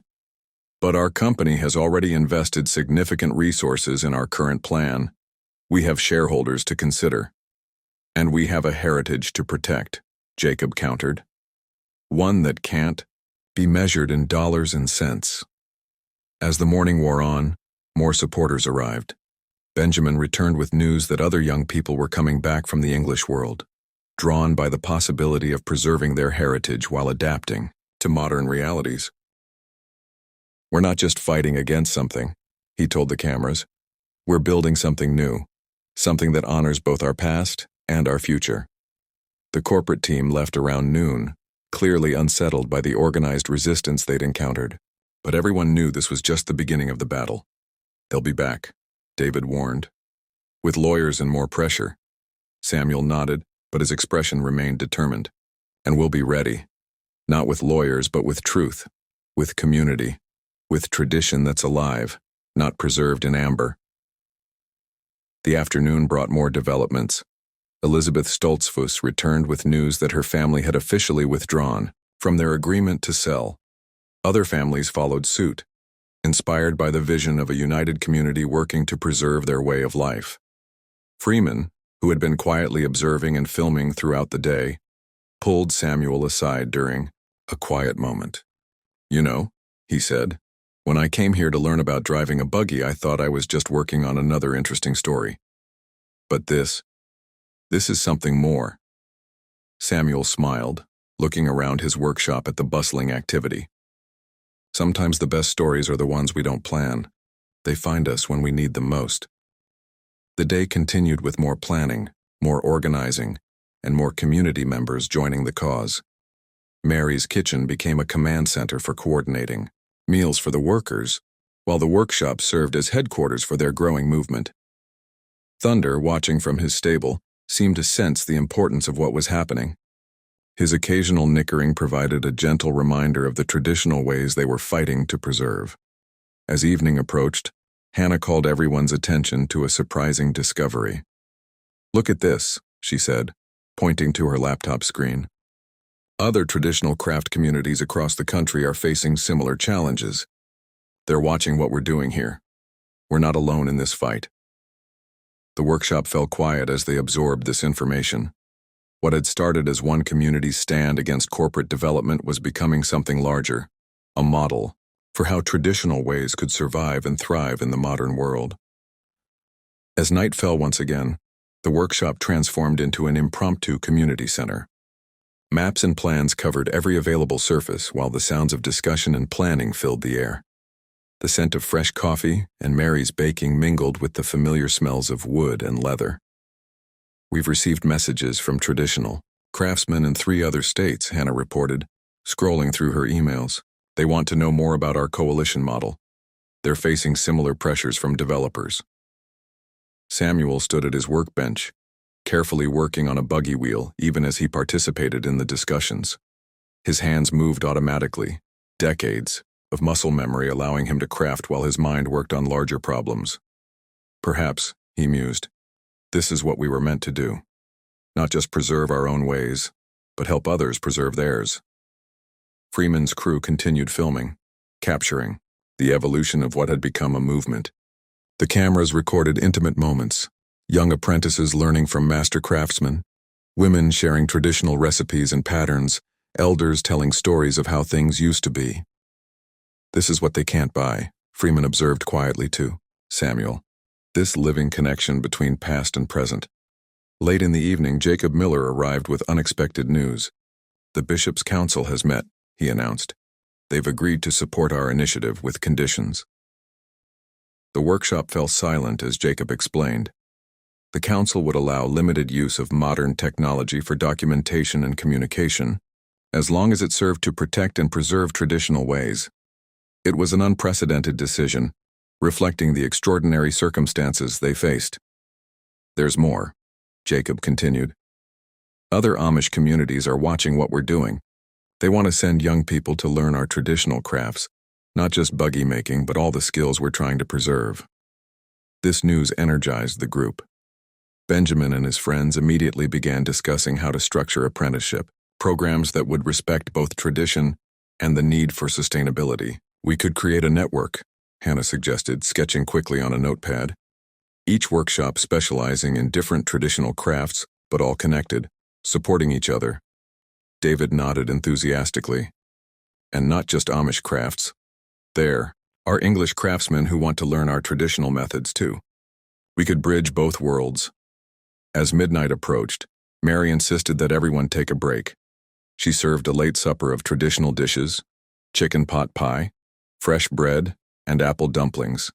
But our company has already invested significant resources in our current plan. We have shareholders to consider. And we have a heritage to protect, Jacob countered. One that can't be measured in dollars and cents. As the morning wore on, more supporters arrived. Benjamin returned with news that other young people were coming back from the English world, drawn by the possibility of preserving their heritage while adapting to modern realities. We're not just fighting against something, he told the cameras. We're building something new, something that honors both our past and our future. The corporate team left around noon, clearly unsettled by the organized resistance they'd encountered. But everyone knew this was just the beginning of the battle. They'll be back, David warned. With lawyers and more pressure. Samuel nodded, but his expression remained determined. And we'll be ready. Not with lawyers, but with truth, with community, with tradition that's alive, not preserved in amber. The afternoon brought more developments. Elizabeth Stoltzfus returned with news that her family had officially withdrawn from their agreement to sell. Other families followed suit, inspired by the vision of a united community working to preserve their way of life. Freeman, who had been quietly observing and filming throughout the day, pulled Samuel aside during a quiet moment. "You know," he said, "when I came here to learn about driving a buggy, I thought I was just working on another interesting story. But this is something more." Samuel smiled, looking around his workshop at the bustling activity. "Sometimes the best stories are the ones we don't plan. They find us when we need them most." The day continued with more planning, more organizing, and more community members joining the cause. Mary's kitchen became a command center for coordinating meals for the workers, while the workshop served as headquarters for their growing movement. Thunder, watching from his stable, seemed to sense the importance of what was happening. His occasional nickering provided a gentle reminder of the traditional ways they were fighting to preserve. As evening approached, Hannah called everyone's attention to a surprising discovery. "Look at this," she said, pointing to her laptop screen. "Other traditional craft communities across the country are facing similar challenges. They're watching what we're doing here. We're not alone in this fight." The workshop fell quiet as they absorbed this information. What had started as one community's stand against corporate development was becoming something larger, a model for how traditional ways could survive and thrive in the modern world. As night fell once again, the workshop transformed into an impromptu community center. Maps and plans covered every available surface, while the sounds of discussion and planning filled the air. The scent of fresh coffee and Mary's baking mingled with the familiar smells of wood and leather. "We've received messages from traditional craftsmen in 3 other states," Hannah reported, scrolling through her emails. "They want to know more about our coalition model. They're facing similar pressures from developers." Samuel stood at his workbench, carefully working on a buggy wheel even as he participated in the discussions. His hands moved automatically, decades of muscle memory allowing him to craft while his mind worked on larger problems. "Perhaps," he mused, "this is what we were meant to do. Not just preserve our own ways, but help others preserve theirs." Freeman's crew continued filming, capturing the evolution of what had become a movement. The cameras recorded intimate moments, young apprentices learning from master craftsmen, women sharing traditional recipes and patterns, elders telling stories of how things used to be. "This is what they can't buy," Freeman observed quietly to Samuel. "This living connection between past and present." Late in the evening, Jacob Miller arrived with unexpected news. "The Bishop's Council has met," he announced. "They've agreed to support our initiative with conditions." The workshop fell silent as Jacob explained. The council would allow limited use of modern technology for documentation and communication, as long as it served to protect and preserve traditional ways. It was an unprecedented decision, reflecting the extraordinary circumstances they faced. "There's more," Jacob continued. "Other Amish communities are watching what we're doing. They want to send young people to learn our traditional crafts, not just buggy making, but all the skills we're trying to preserve." This news energized the group. Benjamin and his friends immediately began discussing how to structure apprenticeship programs that would respect both tradition and the need for sustainability. "We could create a network," Hannah suggested, sketching quickly on a notepad. "Each workshop specializing in different traditional crafts, but all connected, supporting each other." David nodded enthusiastically. "And not just Amish crafts. There are English craftsmen who want to learn our traditional methods too. We could bridge both worlds." As midnight approached, Mary insisted that everyone take a break. She served a late supper of traditional dishes, chicken pot pie, fresh bread, and apple dumplings.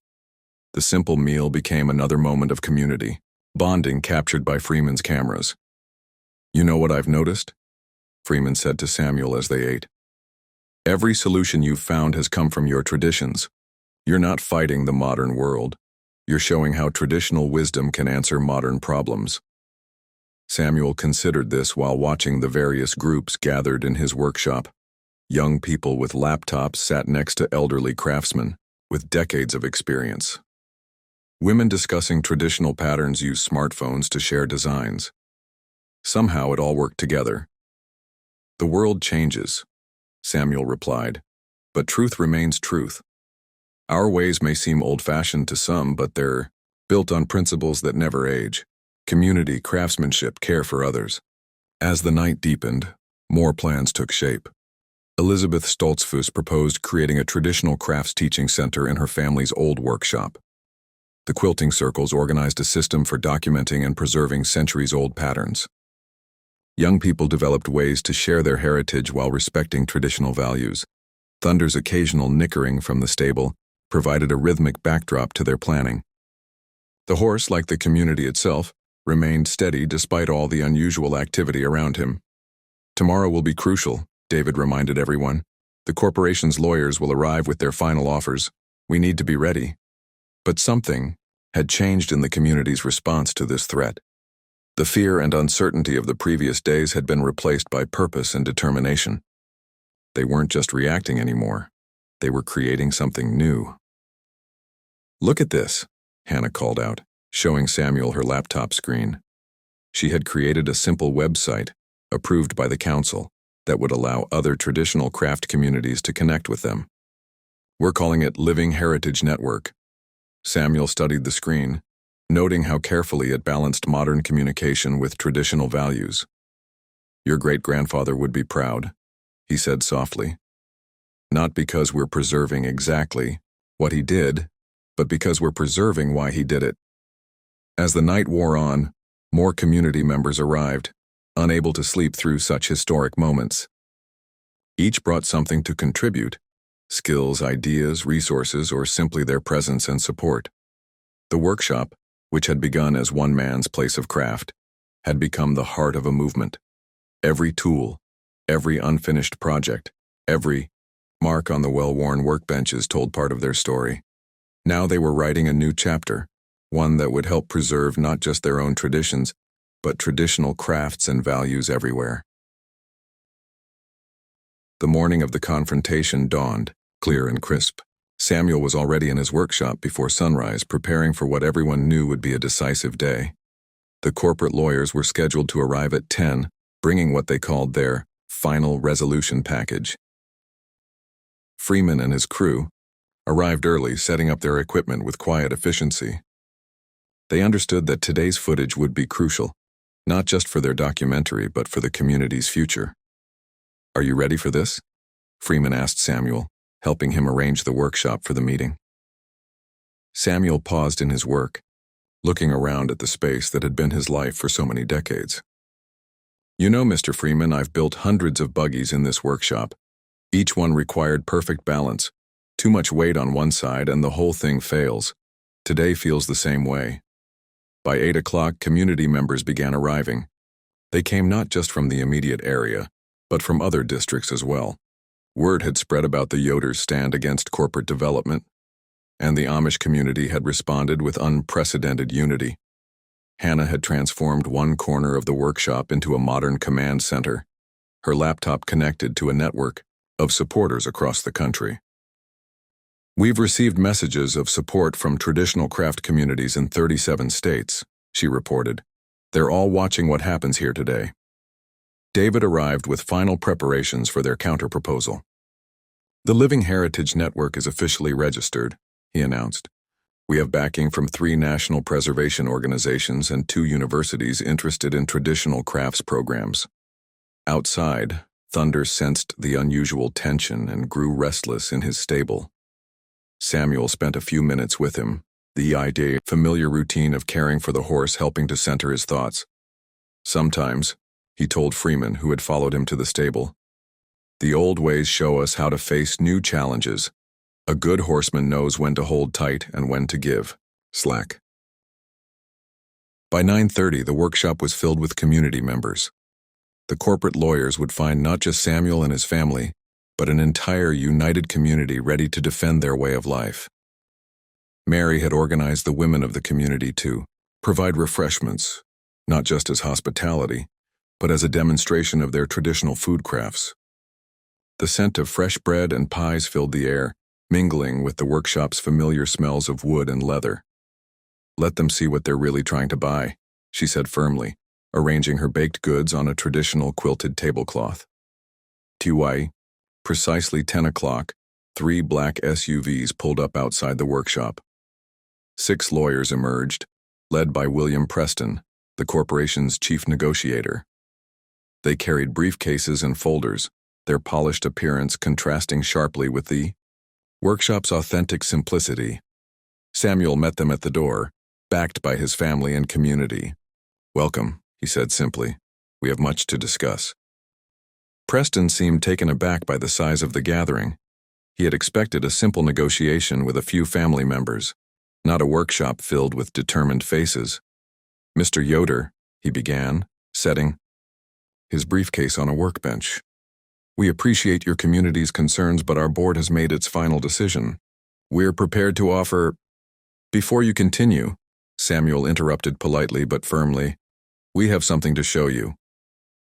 The simple meal became another moment of community, bonding captured by Freeman's cameras. "You know what I've noticed?" Freeman said to Samuel as they ate. "Every solution you've found has come from your traditions. You're not fighting the modern world. You're showing how traditional wisdom can answer modern problems." Samuel considered this while watching the various groups gathered in his workshop. Young people with laptops sat next to elderly craftsmen with decades of experience. Women discussing traditional patterns use smartphones to share designs. Somehow it all worked together. "The world changes," Samuel replied, "but truth remains truth. Our ways may seem old-fashioned to some, but they're built on principles that never age: community, craftsmanship, care for others." As the night deepened, more plans took shape. Elizabeth Stoltzfus proposed creating a traditional crafts teaching center in her family's old workshop. The quilting circles organized a system for documenting and preserving centuries-old patterns. Young people developed ways to share their heritage while respecting traditional values. Thunder's occasional nickering from the stable provided a rhythmic backdrop to their planning. The horse, like the community itself, remained steady despite all the unusual activity around him. "Tomorrow will be crucial," David reminded everyone. "The corporation's lawyers will arrive with their final offers. We need to be ready." But something had changed in the community's response to this threat. The fear and uncertainty of the previous days had been replaced by purpose and determination. They weren't just reacting anymore. They were creating something new. "Look at this," Hannah called out, showing Samuel her laptop screen. She had created a simple website, approved by the council, that would allow other traditional craft communities to connect with them. "We're calling it Living Heritage Network." Samuel studied the screen, noting how carefully it balanced modern communication with traditional values. "Your great-grandfather would be proud," he said softly. "Not because we're preserving exactly what he did, but because we're preserving why he did it." As the night wore on, more community members arrived, unable to sleep through such historic moments. Each brought something to contribute: skills, ideas, resources, or simply their presence and support. The workshop, which had begun as one man's place of craft, had become the heart of a movement. Every tool, every unfinished project, every mark on the well-worn workbenches told part of their story. Now they were writing a new chapter, one that would help preserve not just their own traditions, but traditional crafts and values everywhere. The morning of the confrontation dawned, clear and crisp. Samuel was already in his workshop before sunrise, preparing for what everyone knew would be a decisive day. The corporate lawyers were scheduled to arrive at 10, bringing what they called their final resolution package. Freeman and his crew arrived early, setting up their equipment with quiet efficiency. They understood that today's footage would be crucial, not just for their documentary, but for the community's future. "Are you ready for this?" Freeman asked Samuel, helping him arrange the workshop for the meeting. Samuel paused in his work, looking around at the space that had been his life for so many decades. "You know, Mr. Freeman, I've built hundreds of buggies in this workshop. Each one required perfect balance. Too much weight on one side and the whole thing fails. Today feels the same way." By 8 o'clock, community members began arriving. They came not just from the immediate area, but from other districts as well. Word had spread about the Yoder's stand against corporate development, and the Amish community had responded with unprecedented unity. Hannah had transformed one corner of the workshop into a modern command center, her laptop connected to a network of supporters across the country. "We've received messages of support from traditional craft communities in 37 states, she reported. "They're all watching what happens here today." David arrived with final preparations for their counterproposal. "The Living Heritage Network is officially registered," he announced. "We have backing from 3 national preservation organizations and 2 universities interested in traditional crafts programs." Outside, Thunder sensed the unusual tension and grew restless in his stable. Samuel spent a few minutes with him, the familiar routine of caring for the horse helping to center his thoughts. "Sometimes," he told Freeman, who had followed him to the stable, "the old ways show us how to face new challenges. A good horseman knows when to hold tight and when to give slack." By 9:30, the workshop was filled with community members. The corporate lawyers would find not just Samuel and his family, but an entire united community ready to defend their way of life. Mary had organized the women of the community to provide refreshments, not just as hospitality, but as a demonstration of their traditional food crafts. The scent of fresh bread and pies filled the air, mingling with the workshop's familiar smells of wood and leather. "Let them see what they're really trying to buy," she said firmly, arranging her baked goods on a traditional quilted tablecloth. Tiwai, precisely 10 o'clock, 3 black SUVs pulled up outside the workshop. 6 lawyers emerged, led by William Preston, the corporation's chief negotiator. They carried briefcases and folders, their polished appearance contrasting sharply with the workshop's authentic simplicity. Samuel met them at the door, backed by his family and community. "Welcome," he said simply. "We have much to discuss." Preston seemed taken aback by the size of the gathering. He had expected a simple negotiation with a few family members, not a workshop filled with determined faces. "Mr. Yoder," he began, setting his briefcase on a workbench. "We appreciate your community's concerns, but our board has made its final decision. We're prepared to offer—" "Before you continue," Samuel interrupted politely but firmly, "we have something to show you."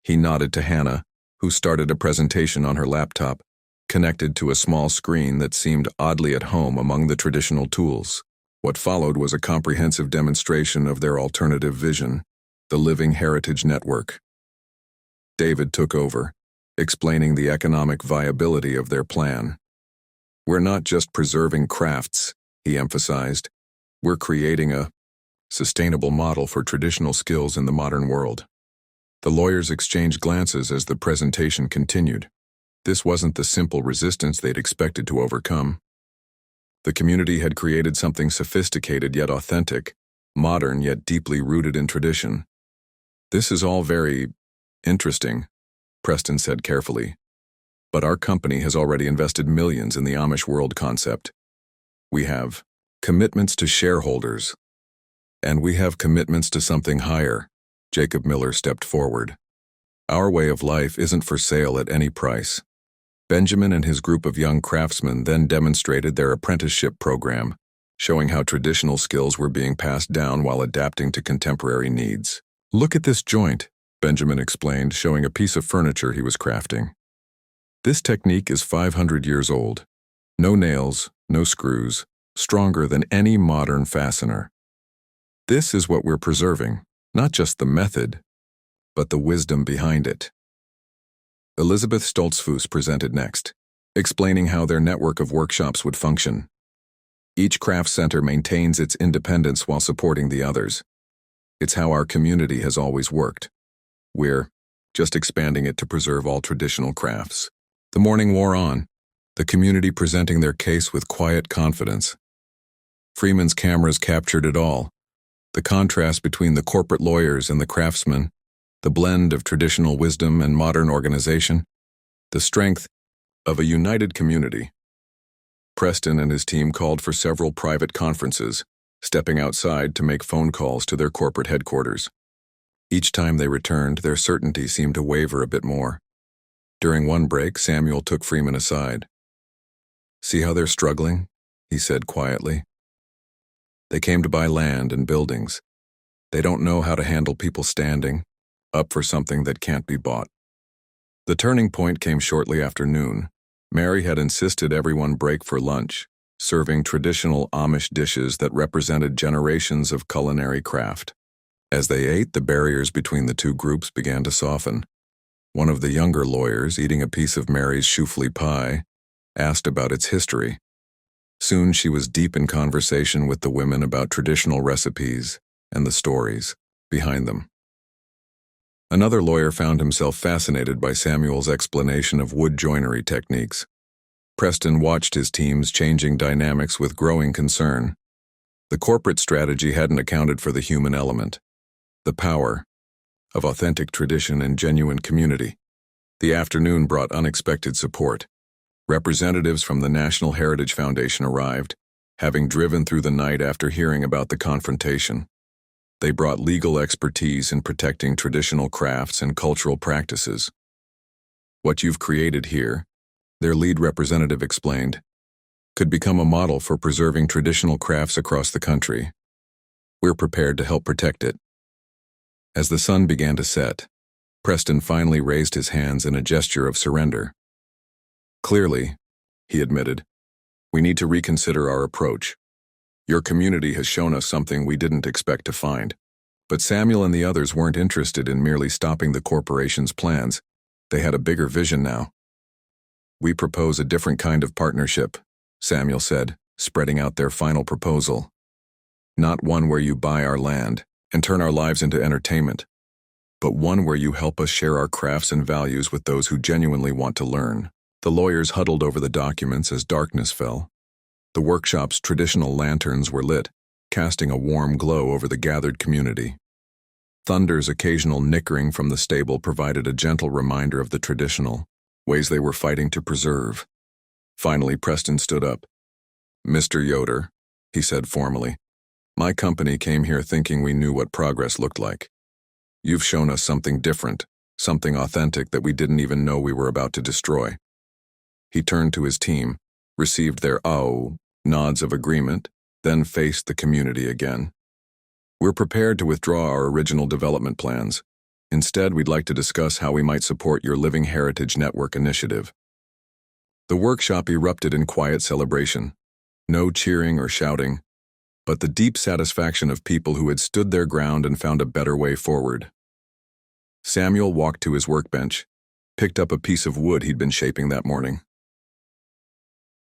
He nodded to Hannah, who started a presentation on her laptop, connected to a small screen that seemed oddly at home among the traditional tools. What followed was a comprehensive demonstration of their alternative vision, the Living Heritage Network. David took over, explaining the economic viability of their plan. "We're not just preserving crafts," he emphasized. "We're creating a sustainable model for traditional skills in the modern world." The lawyers exchanged glances as the presentation continued. This wasn't the simple resistance they'd expected to overcome. The community had created something sophisticated yet authentic, modern yet deeply rooted in tradition. "This is all very interesting," Preston said carefully. "But our company has already invested millions in the Amish world concept. We have commitments to shareholders, and we have commitments to something higher." Jacob Miller stepped forward. "Our way of life isn't for sale at any price." Benjamin and his group of young craftsmen then demonstrated their apprenticeship program, showing how traditional skills were being passed down while adapting to contemporary needs. "Look at this joint," Benjamin explained, showing a piece of furniture he was crafting. "This technique is 500 years old. No nails, no screws, stronger than any modern fastener. This is what we're preserving, not just the method, but the wisdom behind it." Elizabeth Stoltzfus presented next, explaining how their network of workshops would function. "Each craft center maintains its independence while supporting the others. It's how our community has always worked. We're just expanding it to preserve all traditional crafts." The morning wore on, the community presenting their case with quiet confidence. Freeman's cameras captured it all: the contrast between the corporate lawyers and the craftsmen, the blend of traditional wisdom and modern organization, the strength of a united community. Preston and his team called for several private conferences, stepping outside to make phone calls to their corporate headquarters. Each time they returned, their certainty seemed to waver a bit more. During one break, Samuel took Freeman aside. "See how they're struggling?" he said quietly. "They came to buy land and buildings. They don't know how to handle people standing up for something that can't be bought." The turning point came shortly after noon. Mary had insisted everyone break for lunch, serving traditional Amish dishes that represented generations of culinary craft. As they ate, the barriers between the two groups began to soften. One of the younger lawyers, eating a piece of Mary's choufle pie, asked about its history. Soon she was deep in conversation with the women about traditional recipes and the stories behind them. Another lawyer found himself fascinated by Samuel's explanation of wood joinery techniques. Preston watched his team's changing dynamics with growing concern. The corporate strategy hadn't accounted for the human element, the power of authentic tradition and genuine community. The afternoon brought unexpected support. Representatives from the National Heritage Foundation arrived, having driven through the night after hearing about the confrontation. They brought legal expertise in protecting traditional crafts and cultural practices. "What you've created here," their lead representative explained, "could become a model for preserving traditional crafts across the country. We're prepared to help protect it." As the sun began to set, Preston finally raised his hands in a gesture of surrender. Clearly, he admitted, we need to reconsider our approach. Your community has shown us something we didn't expect to find. But Samuel and the others weren't interested in merely stopping the corporation's plans. They had a bigger vision now. We propose a different kind of partnership, Samuel said, spreading out their final proposal. Not one where you buy our land and turn our lives into entertainment, but one where you help us share our crafts and values with those who genuinely want to learn. The lawyers huddled over the documents as darkness fell. The workshop's traditional lanterns were lit, casting a warm glow over the gathered community. Thunder's occasional nickering from the stable provided a gentle reminder of the traditional ways they were fighting to preserve. Finally, Preston stood up. Mr. Yoder, he said formally, my company came here thinking we knew what progress looked like. You've shown us something different, something authentic that we didn't even know we were about to destroy. He turned to his team, received their nods of agreement, then faced the community again. We're prepared to withdraw our original development plans. Instead, we'd like to discuss how we might support your Living Heritage Network initiative. The workshop erupted in quiet celebration. No cheering or shouting, but the deep satisfaction of people who had stood their ground and found a better way forward. Samuel walked to his workbench, picked up a piece of wood he'd been shaping that morning.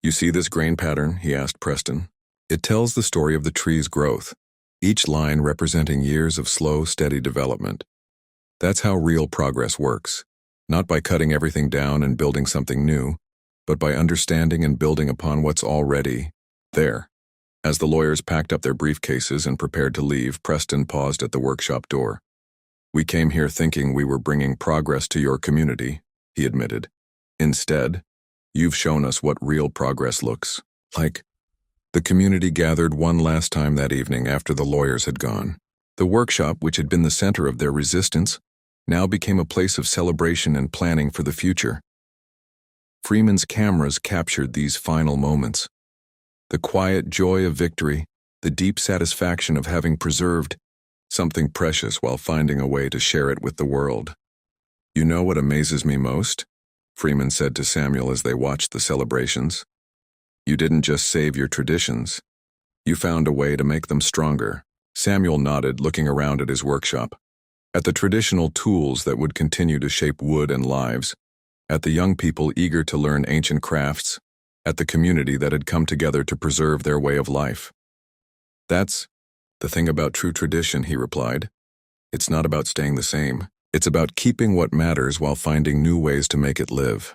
You see this grain pattern? He asked Preston. It tells the story of the tree's growth, each line representing years of slow, steady development. That's how real progress works, not by cutting everything down and building something new, but by understanding and building upon what's already there. As the lawyers packed up their briefcases and prepared to leave, Preston paused at the workshop door. We came here thinking we were bringing progress to your community, he admitted. Instead, you've shown us what real progress looks like. The community gathered one last time that evening after the lawyers had gone. The workshop, which had been the center of their resistance, now became a place of celebration and planning for the future. Freeman's cameras captured these final moments. The quiet joy of victory, the deep satisfaction of having preserved something precious while finding a way to share it with the world. You know what amazes me most? Freeman said to Samuel as they watched the celebrations. You didn't just save your traditions. You found a way to make them stronger. Samuel nodded, looking around at his workshop, at the traditional tools that would continue to shape wood and lives, at the young people eager to learn ancient crafts, at the community that had come together to preserve their way of life. That's the thing about true tradition, he replied. It's not about staying the same. It's about keeping what matters while finding new ways to make it live.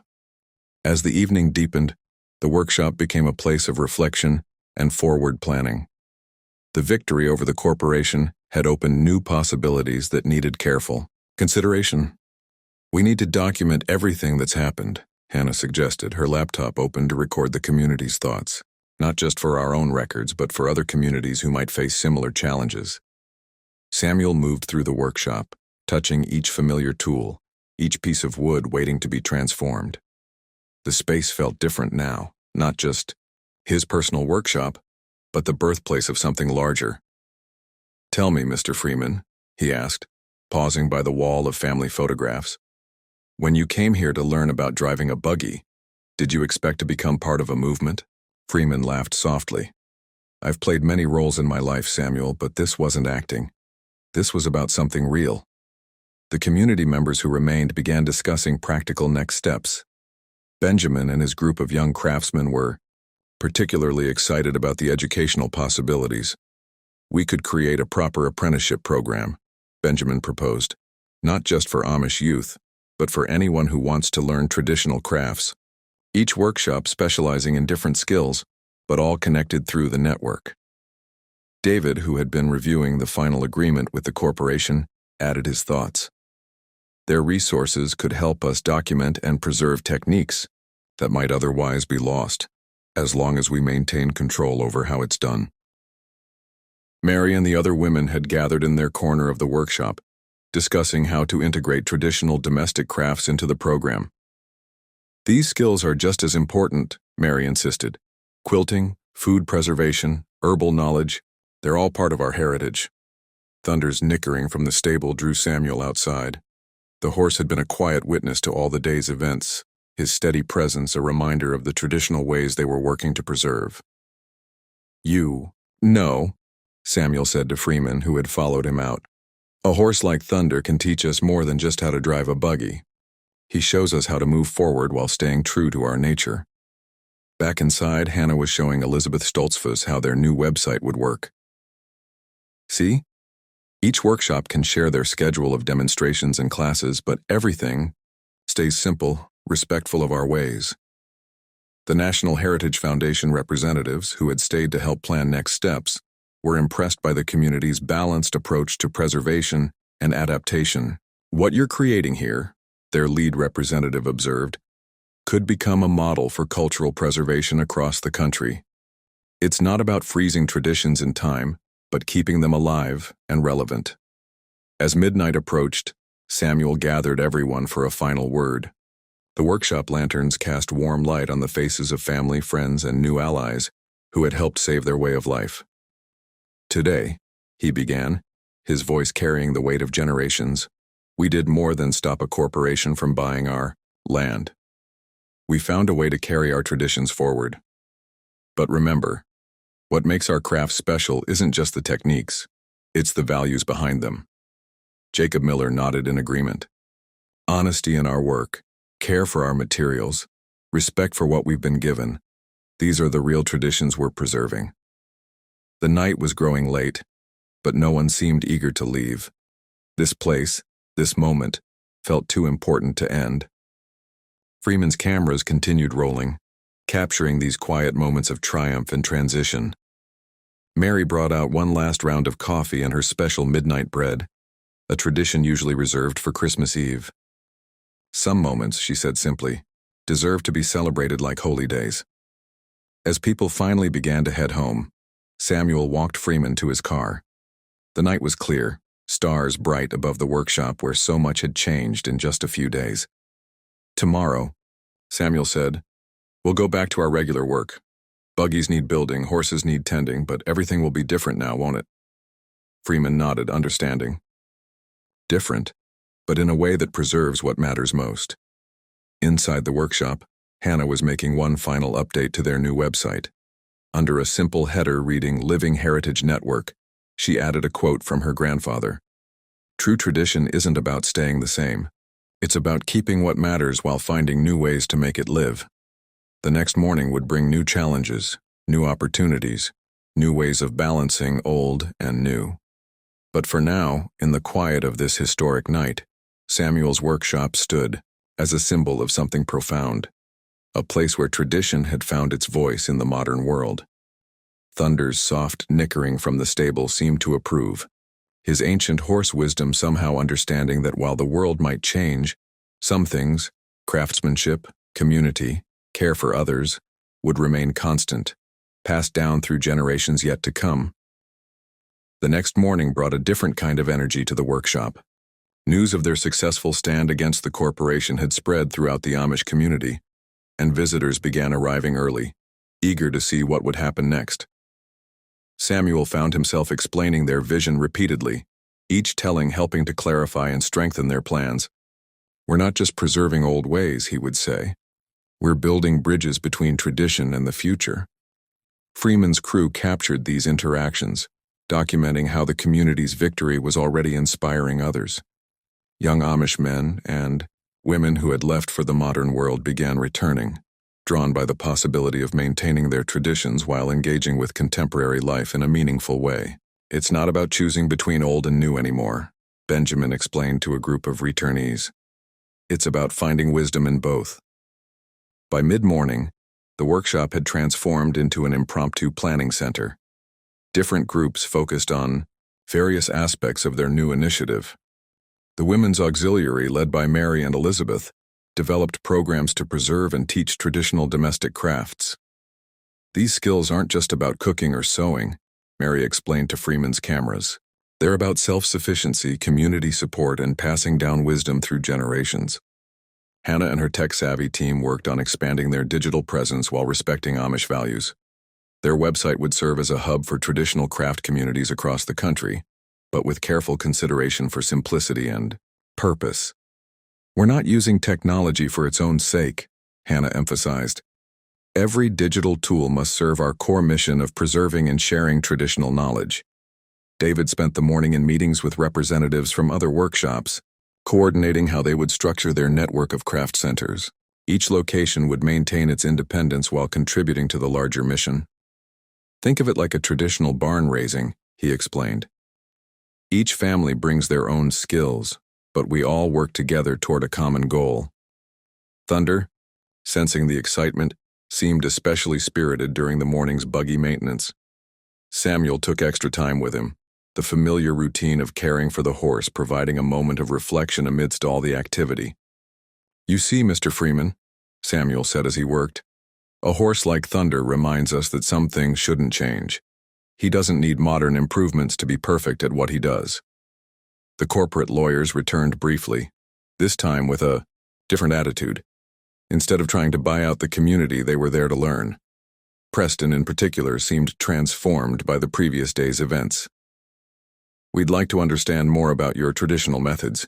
As the evening deepened, the workshop became a place of reflection and forward planning. The victory over the corporation had opened new possibilities that needed careful consideration. We need to document everything that's happened, Hannah suggested, her laptop open to record the community's thoughts, not just for our own records, but for other communities who might face similar challenges. Samuel moved through the workshop, touching each familiar tool, each piece of wood waiting to be transformed. The space felt different now, not just his personal workshop, but the birthplace of something larger. Tell me, Mr. Freeman, he asked, pausing by the wall of family photographs. When you came here to learn about driving a buggy, did you expect to become part of a movement? Freeman laughed softly. I've played many roles in my life, Samuel, but this wasn't acting. This was about something real. The community members who remained began discussing practical next steps. Benjamin and his group of young craftsmen were particularly excited about the educational possibilities. We could create a proper apprenticeship program, Benjamin proposed, not just for Amish youth, but for anyone who wants to learn traditional crafts. Each workshop specializing in different skills, but all connected through the network. David, who had been reviewing the final agreement with the corporation, added his thoughts. Their resources could help us document and preserve techniques that might otherwise be lost, as long as we maintain control over how it's done. Mary and the other women had gathered in their corner of the workshop, discussing how to integrate traditional domestic crafts into the program. These skills are just as important, Mary insisted. Quilting, food preservation, herbal knowledge, they're all part of our heritage. Thunder's nickering from the stable drew Samuel outside. The horse had been a quiet witness to all the day's events, his steady presence a reminder of the traditional ways they were working to preserve. No, Samuel said to Freeman, who had followed him out. A horse like Thunder can teach us more than just how to drive a buggy. He shows us how to move forward while staying true to our nature. Back inside, Hannah was showing Elizabeth Stoltzfus how their new website would work. See? Each workshop can share their schedule of demonstrations and classes, but everything stays simple, respectful of our ways. The National Heritage Foundation representatives, who had stayed to help plan next steps, were impressed by the community's balanced approach to preservation and adaptation. What you're creating here, their lead representative observed, could become a model for cultural preservation across the country. It's not about freezing traditions in time, but keeping them alive and relevant. As midnight approached, Samuel gathered everyone for a final word. The workshop lanterns cast warm light on the faces of family, friends, and new allies who had helped save their way of life. Today, he began, his voice carrying the weight of generations, we did more than stop a corporation from buying our land. We found a way to carry our traditions forward. But remember, what makes our craft special isn't just the techniques, it's the values behind them. Jacob Miller nodded in agreement. Honesty in our work, care for our materials, respect for what we've been given, these are the real traditions we're preserving. The night was growing late, but no one seemed eager to leave. This place, this moment, felt too important to end. Freeman's cameras continued rolling, capturing these quiet moments of triumph and transition. Mary brought out one last round of coffee and her special midnight bread, a tradition usually reserved for Christmas Eve. Some moments, she said simply, deserve to be celebrated like holy days. As people finally began to head home, Samuel walked Freeman to his car. The night was clear, stars bright above the workshop where so much had changed in just a few days. Tomorrow, Samuel said, we'll go back to our regular work. Buggies need building, horses need tending, but everything will be different now, won't it? Freeman nodded, understanding. Different, but in a way that preserves what matters most. Inside the workshop, Hannah was making one final update to their new website. Under a simple header reading Living Heritage Network, she added a quote from her grandfather. True tradition isn't about staying the same. It's about keeping what matters while finding new ways to make it live. The next morning would bring new challenges, new opportunities, new ways of balancing old and new. But for now, in the quiet of this historic night, Samuel's workshop stood as a symbol of something profound, a place where tradition had found its voice in the modern world. Thunder's soft nickering from the stable seemed to approve, his ancient horse wisdom somehow understanding that while the world might change, some things, craftsmanship, community, care for others, would remain constant, passed down through generations yet to come. The next morning brought a different kind of energy to the workshop. News of their successful stand against the corporation had spread throughout the Amish community, and visitors began arriving early, eager to see what would happen next. Samuel found himself explaining their vision repeatedly, each telling helping to clarify and strengthen their plans. We're not just preserving old ways, he would say. We're building bridges between tradition and the future. Freeman's crew captured these interactions, documenting how the community's victory was already inspiring others. Young Amish men and women who had left for the modern world began returning, drawn by the possibility of maintaining their traditions while engaging with contemporary life in a meaningful way. It's not about choosing between old and new anymore, Benjamin explained to a group of returnees. It's about finding wisdom in both. By mid-morning, the workshop had transformed into an impromptu planning center. Different groups focused on various aspects of their new initiative. The Women's Auxiliary, led by Mary and Elizabeth, developed programs to preserve and teach traditional domestic crafts. These skills aren't just about cooking or sewing, Mary explained to Freeman's cameras. They're about self-sufficiency, community support, and passing down wisdom through generations. Hannah and her tech-savvy team worked on expanding their digital presence while respecting Amish values. Their website would serve as a hub for traditional craft communities across the country, but with careful consideration for simplicity and purpose. We're not using technology for its own sake, Hannah emphasized. Every digital tool must serve our core mission of preserving and sharing traditional knowledge. David spent the morning in meetings with representatives from other workshops, coordinating how they would structure their network of craft centers. Each location would maintain its independence while contributing to the larger mission. Think of it like a traditional barn raising, he explained. Each family brings their own skills, but we all work together toward a common goal. Thunder, sensing the excitement, seemed especially spirited during the morning's buggy maintenance. Samuel took extra time with him, the familiar routine of caring for the horse providing a moment of reflection amidst all the activity. "You see, Mr. Freeman," Samuel said as he worked, "a horse like Thunder reminds us that some things shouldn't change. He doesn't need modern improvements to be perfect at what he does." The corporate lawyers returned briefly, this time with a different attitude. Instead of trying to buy out the community, they were there to learn. Preston, in particular, seemed transformed by the previous day's events. "We'd like to understand more about your traditional methods,"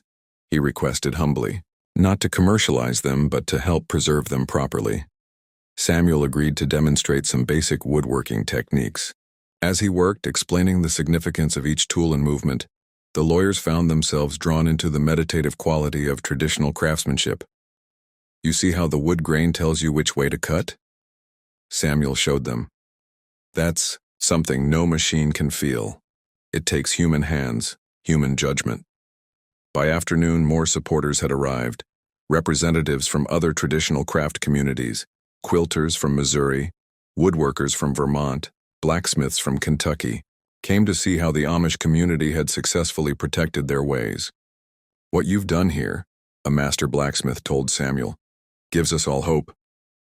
he requested humbly, not to commercialize them, but to help preserve them properly. Samuel agreed to demonstrate some basic woodworking techniques. As he worked, explaining the significance of each tool and movement, the lawyers found themselves drawn into the meditative quality of traditional craftsmanship. "You see how the wood grain tells you which way to cut?" Samuel showed them. "That's something no machine can feel. It takes human hands, human judgment." By afternoon, more supporters had arrived, representatives from other traditional craft communities, quilters from Missouri, woodworkers from Vermont, blacksmiths from Kentucky, came to see how the Amish community had successfully protected their ways. "What you've done here," a master blacksmith told Samuel, "gives us all hope.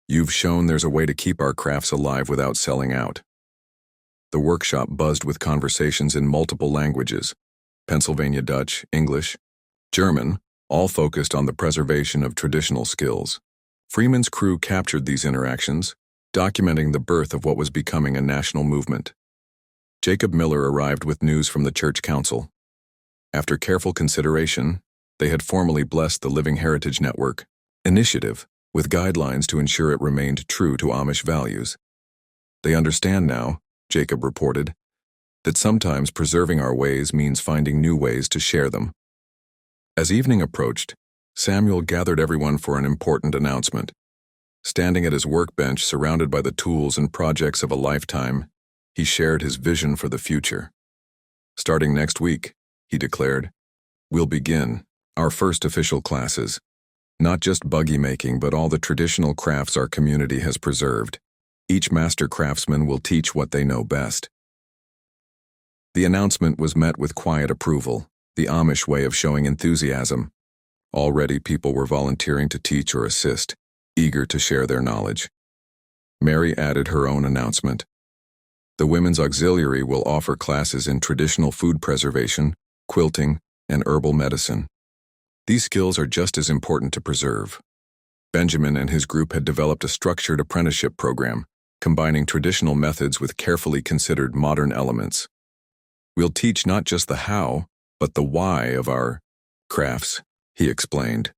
You've shown there's a way to keep our crafts alive without selling out." The workshop buzzed with conversations in multiple languages, Pennsylvania Dutch, English, German, all focused on the preservation of traditional skills. Freeman's crew captured these interactions, documenting the birth of what was becoming a national movement. Jacob Miller arrived with news from the church council. After careful consideration, they had formally blessed the Living Heritage Network initiative with guidelines to ensure it remained true to Amish values. "They understand now," Jacob reported, "that sometimes preserving our ways means finding new ways to share them." As evening approached, Samuel gathered everyone for an important announcement. Standing at his workbench surrounded by the tools and projects of a lifetime, he shared his vision for the future. "Starting next week," he declared, "we'll begin our first official classes. Not just buggy making, but all the traditional crafts our community has preserved. Each master craftsman will teach what they know best." The announcement was met with quiet approval, the Amish way of showing enthusiasm. Already people were volunteering to teach or assist, eager to share their knowledge. Mary added her own announcement. "The Women's Auxiliary will offer classes in traditional food preservation, quilting, and herbal medicine. These skills are just as important to preserve." Benjamin and his group had developed a structured apprenticeship program, combining traditional methods with carefully considered modern elements. "We'll teach not just the how, but the why of our crafts," he explained.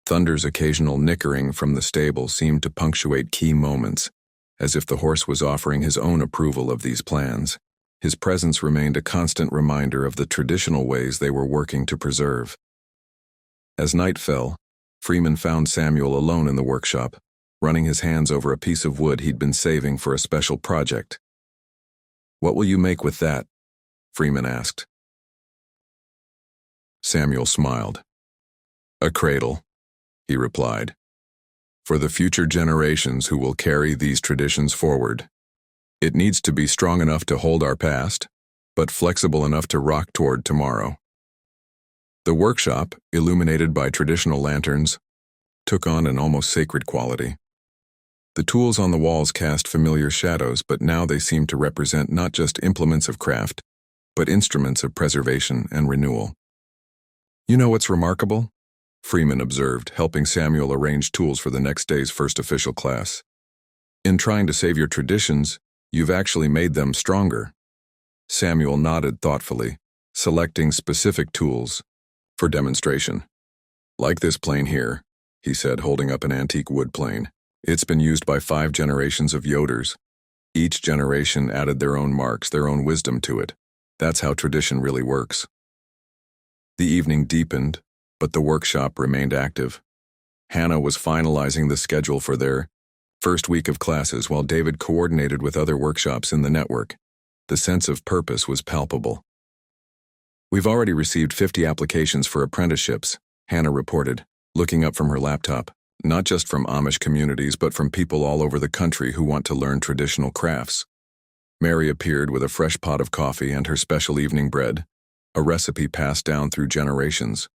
Thunder's occasional nickering from the stable seemed to punctuate key moments, as if the horse was offering his own approval of these plans. His presence remained a constant reminder of the traditional ways they were working to preserve. As night fell, Freeman found Samuel alone in the workshop, running his hands over a piece of wood he'd been saving for a special project. "What will you make with that?" Freeman asked. Samuel smiled. "A cradle," he replied, "for the future generations who will carry these traditions forward. It needs to be strong enough to hold our past, but flexible enough to rock toward tomorrow." The workshop, illuminated by traditional lanterns, took on an almost sacred quality. The tools on the walls cast familiar shadows, but now they seemed to represent not just implements of craft, but instruments of preservation and renewal. "You know what's remarkable?" Freeman observed, helping Samuel arrange tools for the next day's first official class. "In trying to save your traditions, you've actually made them stronger." Samuel nodded thoughtfully, selecting specific tools for demonstration. "Like this plane here," he said, holding up an antique wood plane. It's been used by 5 generations of Yoders. Each generation added their own marks, their own wisdom to it. That's how tradition really works. The evening deepened, but the workshop remained active. Hannah was finalizing the schedule for their first week of classes while David coordinated with other workshops in the network. The sense of purpose was palpable. "We've already received 50 applications for apprenticeships," Hannah reported, looking up from her laptop. "Not just from Amish communities, but from people all over the country who want to learn traditional crafts." Mary appeared with a fresh pot of coffee and her special evening bread, a recipe passed down through generations.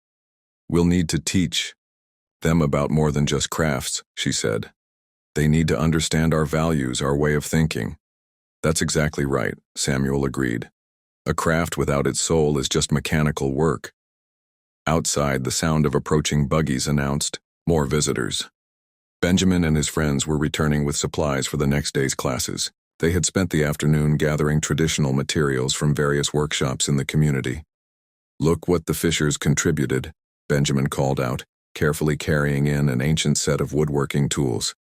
"We'll need to teach them about more than just crafts," she said. "They need to understand our values, our way of thinking." "That's exactly right," Samuel agreed. "A craft without its soul is just mechanical work." Outside, the sound of approaching buggies announced more visitors. Benjamin and his friends were returning with supplies for the next day's classes. They had spent the afternoon gathering traditional materials from various workshops in the community. "Look what the Fishers contributed," Benjamin called out, carefully carrying in an ancient set of woodworking tools.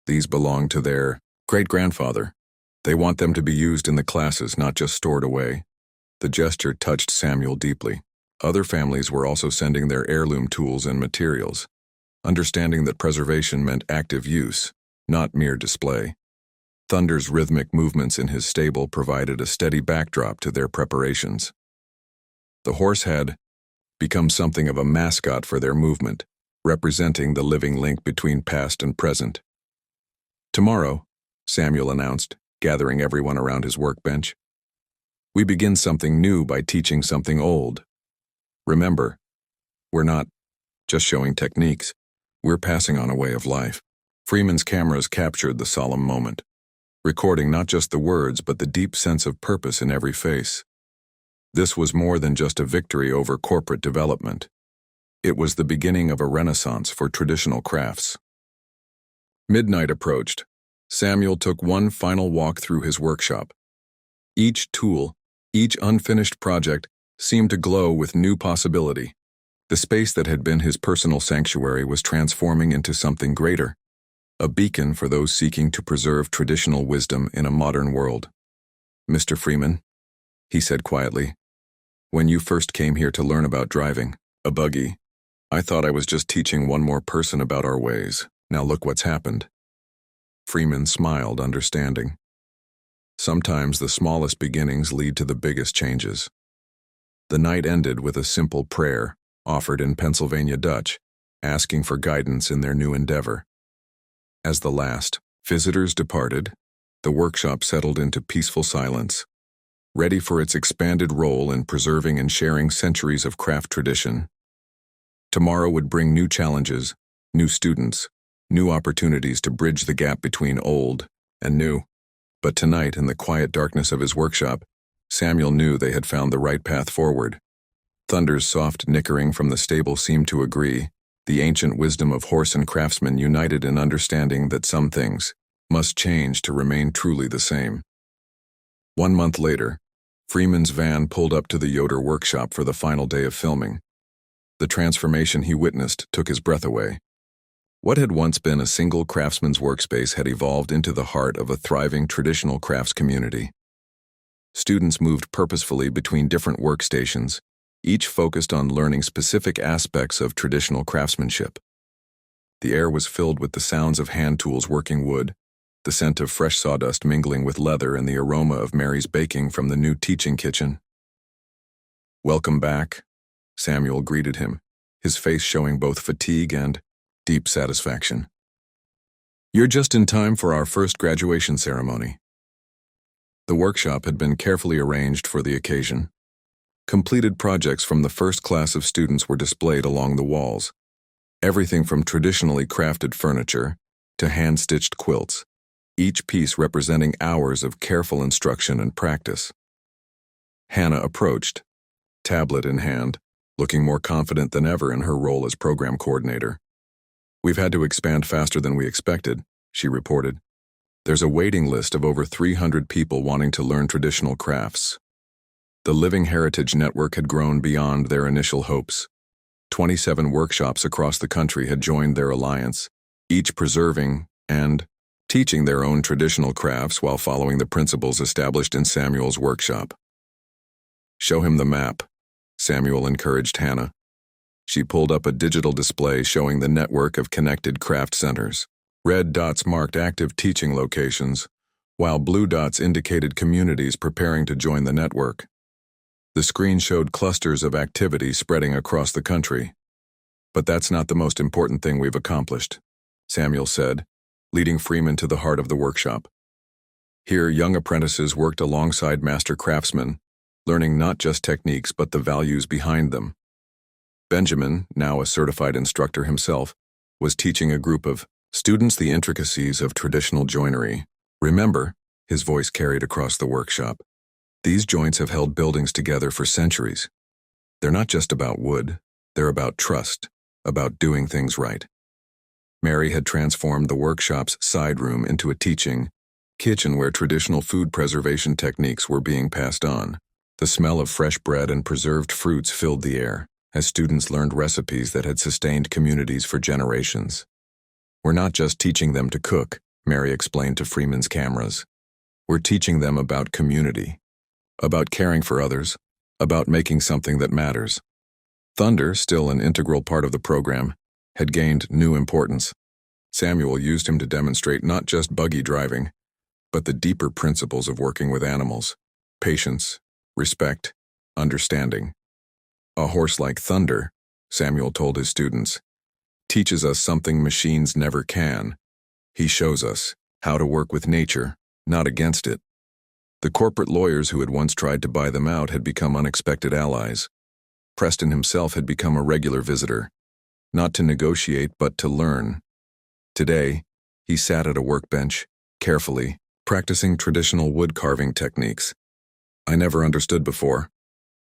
"These belong to their great-grandfather. They want them to be used in the classes, not just stored away." The gesture touched Samuel deeply. Other families were also sending their heirloom tools and materials, understanding that preservation meant active use, not mere display. Thunder's rhythmic movements in his stable provided a steady backdrop to their preparations. The horse had become something of a mascot for their movement, representing the living link between past and present. "Tomorrow," Samuel announced, gathering everyone around his workbench, "we begin something new by teaching something old. Remember, we're not just showing techniques, we're passing on a way of life." Freeman's cameras captured the solemn moment, recording not just the words but the deep sense of purpose in every face. This was more than just a victory over corporate development. It was the beginning of a renaissance for traditional crafts. Midnight approached. Samuel took one final walk through his workshop. Each tool, each unfinished project, seemed to glow with new possibility. The space that had been his personal sanctuary was transforming into something greater, a beacon for those seeking to preserve traditional wisdom in a modern world. "Mr. Freeman," he said quietly, "when you first came here to learn about driving a buggy, I thought I was just teaching one more person about our ways. Now look what's happened." Freeman smiled, understanding. Sometimes the smallest beginnings lead to the biggest changes. The night ended with a simple prayer, offered in Pennsylvania Dutch, asking for guidance in their new endeavor. As the last visitors departed, the workshop settled into peaceful silence, ready for its expanded role in preserving and sharing centuries of craft tradition. Tomorrow would bring new challenges, new students, new opportunities to bridge the gap between old and new. But tonight, in the quiet darkness of his workshop, Samuel knew they had found the right path forward. Thunder's soft nickering from the stable seemed to agree, the ancient wisdom of horse and craftsman united in understanding that some things must change to remain truly the same. 1 month later, Freeman's van pulled up to the Yoder workshop for the final day of filming. The transformation he witnessed took his breath away. What had once been a single craftsman's workspace had evolved into the heart of a thriving traditional crafts community. Students moved purposefully between different workstations, each focused on learning specific aspects of traditional craftsmanship. The air was filled with the sounds of hand tools working wood, the scent of fresh sawdust mingling with leather, and the aroma of Mary's baking from the new teaching kitchen. "Welcome back," Samuel greeted him, his face showing both fatigue and deep satisfaction. "You're just in time for our first graduation ceremony." The workshop had been carefully arranged for the occasion. Completed projects from the first class of students were displayed along the walls. Everything from traditionally crafted furniture to hand-stitched quilts, each piece representing hours of careful instruction and practice. Hannah approached, tablet in hand, looking more confident than ever in her role as program coordinator. "We've had to expand faster than we expected," she reported. "There's a waiting list of over 300 people wanting to learn traditional crafts." The Living Heritage Network had grown beyond their initial hopes. 27 workshops across the country had joined their alliance, each preserving and teaching their own traditional crafts while following the principles established in Samuel's workshop. "Show him the map," Samuel encouraged Hannah. She pulled up a digital display showing the network of connected craft centers. Red dots marked active teaching locations, while blue dots indicated communities preparing to join the network. The screen showed clusters of activity spreading across the country. "But that's not the most important thing we've accomplished," Samuel said, leading Freeman to the heart of the workshop. Here, young apprentices worked alongside master craftsmen, learning not just techniques but the values behind them. Benjamin, now a certified instructor himself, was teaching a group of students the intricacies of traditional joinery. "Remember," his voice carried across the workshop, "these joints have held buildings together for centuries. They're not just about wood, they're about trust, about doing things right." Mary had transformed the workshop's side room into a teaching kitchen where traditional food preservation techniques were being passed on. The smell of fresh bread and preserved fruits filled the air as students learned recipes that had sustained communities for generations. "We're not just teaching them to cook," Mary explained to Freeman's cameras. "We're teaching them about community, about caring for others, about making something that matters." Thunder, still an integral part of the program, had gained new importance. Samuel used him to demonstrate not just buggy driving, but the deeper principles of working with animals: patience, respect, understanding. "A horse like Thunder," Samuel told his students, "teaches us something machines never can. He shows us how to work with nature, not against it." The corporate lawyers who had once tried to buy them out had become unexpected allies. Preston himself had become a regular visitor, not to negotiate but to learn. Today, he sat at a workbench, carefully, practicing traditional wood carving techniques. "I never understood before,"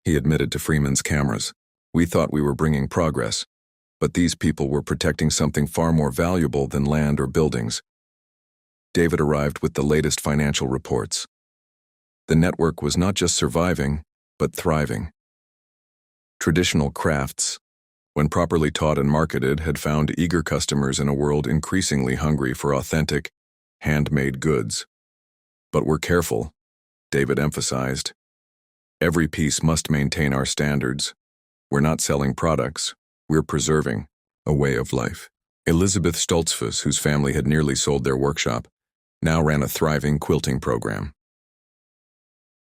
he admitted to Freeman's cameras. "We thought we were bringing progress, but these people were protecting something far more valuable than land or buildings." David arrived with the latest financial reports. The network was not just surviving, but thriving. Traditional crafts, when properly taught and marketed, had found eager customers in a world increasingly hungry for authentic, handmade goods. "But we're careful," David emphasized. "Every piece must maintain our standards. We're not selling products, we're preserving a way of life." Elizabeth Stoltzfus, whose family had nearly sold their workshop, now ran a thriving quilting program.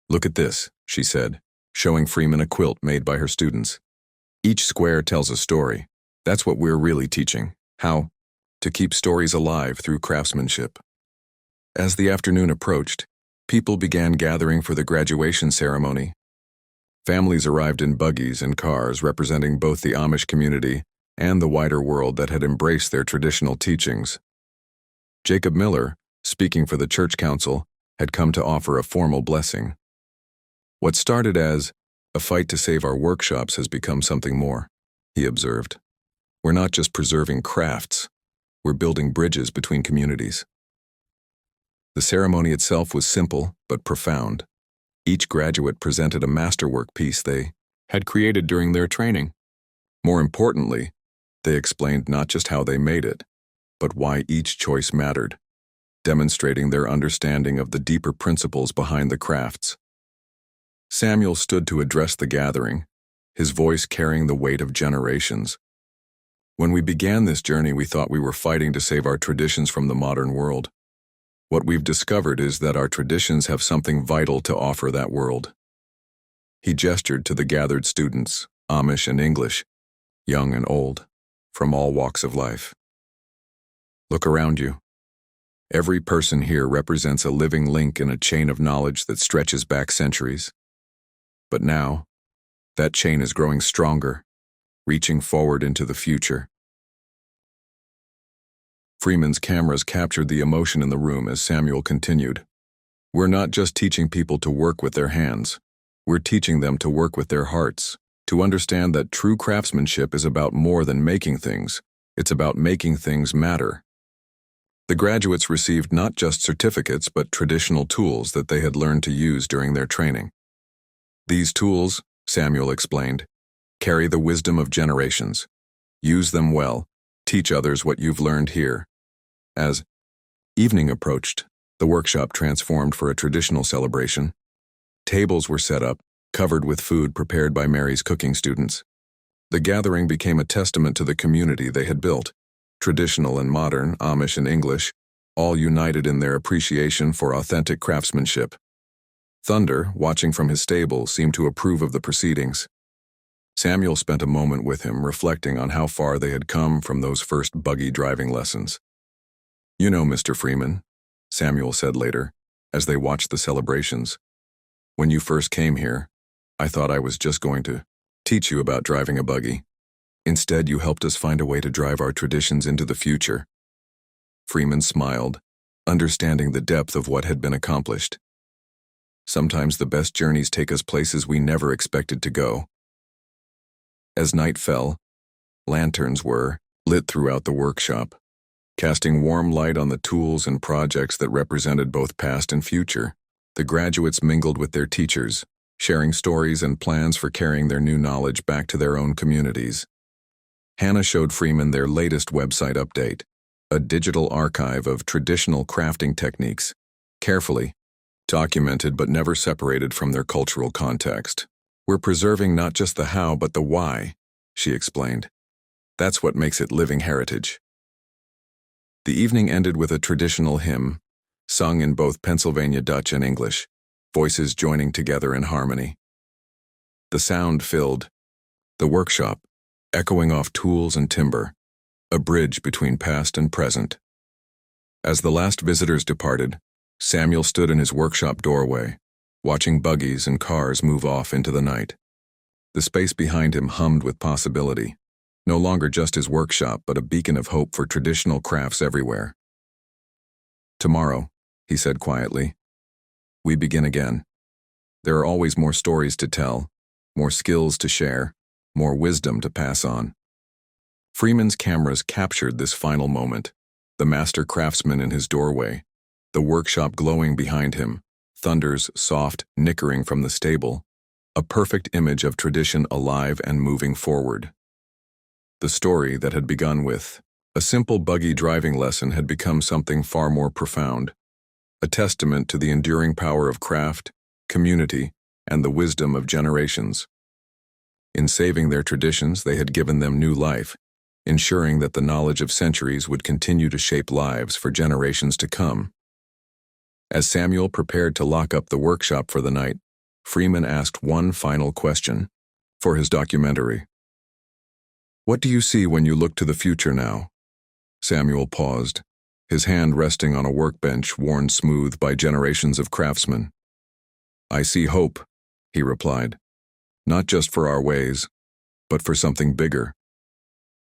"Look at this," she said, showing Freeman a quilt made by her students. "Each square tells a story. That's what we're really teaching, how to keep stories alive through craftsmanship." As the afternoon approached, people began gathering for the graduation ceremony. Families arrived in buggies and cars representing both the Amish community and the wider world that had embraced their traditional teachings. Jacob Miller, speaking for the church council, had come to offer a formal blessing. "What started as a fight to save our workshops has become something more," he observed. "We're not just preserving crafts, we're building bridges between communities." The ceremony itself was simple but profound. Each graduate presented a masterwork piece they had created during their training. More importantly, they explained not just how they made it, but why each choice mattered, demonstrating their understanding of the deeper principles behind the crafts. Samuel stood to address the gathering, his voice carrying the weight of generations. "When we began this journey, we thought we were fighting to save our traditions from the modern world. What we've discovered is that our traditions have something vital to offer that world." He gestured to the gathered students, Amish and English, young and old, from all walks of life. "Look around you. Every person here represents a living link in a chain of knowledge that stretches back centuries. But now, that chain is growing stronger, reaching forward into the future." Freeman's cameras captured the emotion in the room as Samuel continued. "We're not just teaching people to work with their hands. We're teaching them to work with their hearts, to understand that true craftsmanship is about more than making things. It's about making things matter." The graduates received not just certificates but traditional tools that they had learned to use during their training. "These tools," Samuel explained, "carry the wisdom of generations. Use them well. Teach others what you've learned here. As evening approached, the workshop transformed for a traditional celebration. Tables were set up, covered with food prepared by Mary's cooking students. The gathering became a testament to the community they had built, traditional and modern, Amish and English, all united in their appreciation for authentic craftsmanship. Thunder, watching from his stable, seemed to approve of the proceedings. Samuel spent a moment with him, reflecting on how far they had come from those first buggy driving lessons. "You know, Mr. Freeman," Samuel said later, as they watched the celebrations, "when you first came here, I thought I was just going to teach you about driving a buggy. Instead, you helped us find a way to drive our traditions into the future." Freeman smiled, understanding the depth of what had been accomplished. Sometimes the best journeys take us places we never expected to go. As night fell, lanterns were lit throughout the workshop, casting warm light on the tools and projects that represented both past and future. The graduates mingled with their teachers, sharing stories and plans for carrying their new knowledge back to their own communities. Hannah showed Freeman their latest website update, a digital archive of traditional crafting techniques, carefully documented but never separated from their cultural context. "We're preserving not just the how but the why," she explained. "That's what makes it living heritage." The evening ended with a traditional hymn, sung in both Pennsylvania Dutch and English, voices joining together in harmony. The sound filled the workshop, echoing off tools and timber, a bridge between past and present. As the last visitors departed, Samuel stood in his workshop doorway, watching buggies and cars move off into the night. The space behind him hummed with possibility, no longer just his workshop but a beacon of hope for traditional crafts everywhere. "Tomorrow," he said quietly, "we begin again. There are always more stories to tell, more skills to share, more wisdom to pass on." Freeman's cameras captured this final moment, the master craftsman in his doorway, the workshop glowing behind him, Thunder's soft nickering from the stable, a perfect image of tradition alive and moving forward. The story that had begun with a simple buggy driving lesson had become something far more profound, a testament to the enduring power of craft, community, and the wisdom of generations. In saving their traditions, they had given them new life, ensuring that the knowledge of centuries would continue to shape lives for generations to come. As Samuel prepared to lock up the workshop for the night, Freeman asked one final question for his documentary. "What do you see when you look to the future now?" Samuel paused, his hand resting on a workbench worn smooth by generations of craftsmen. "I see hope," he replied, "not just for our ways, but for something bigger.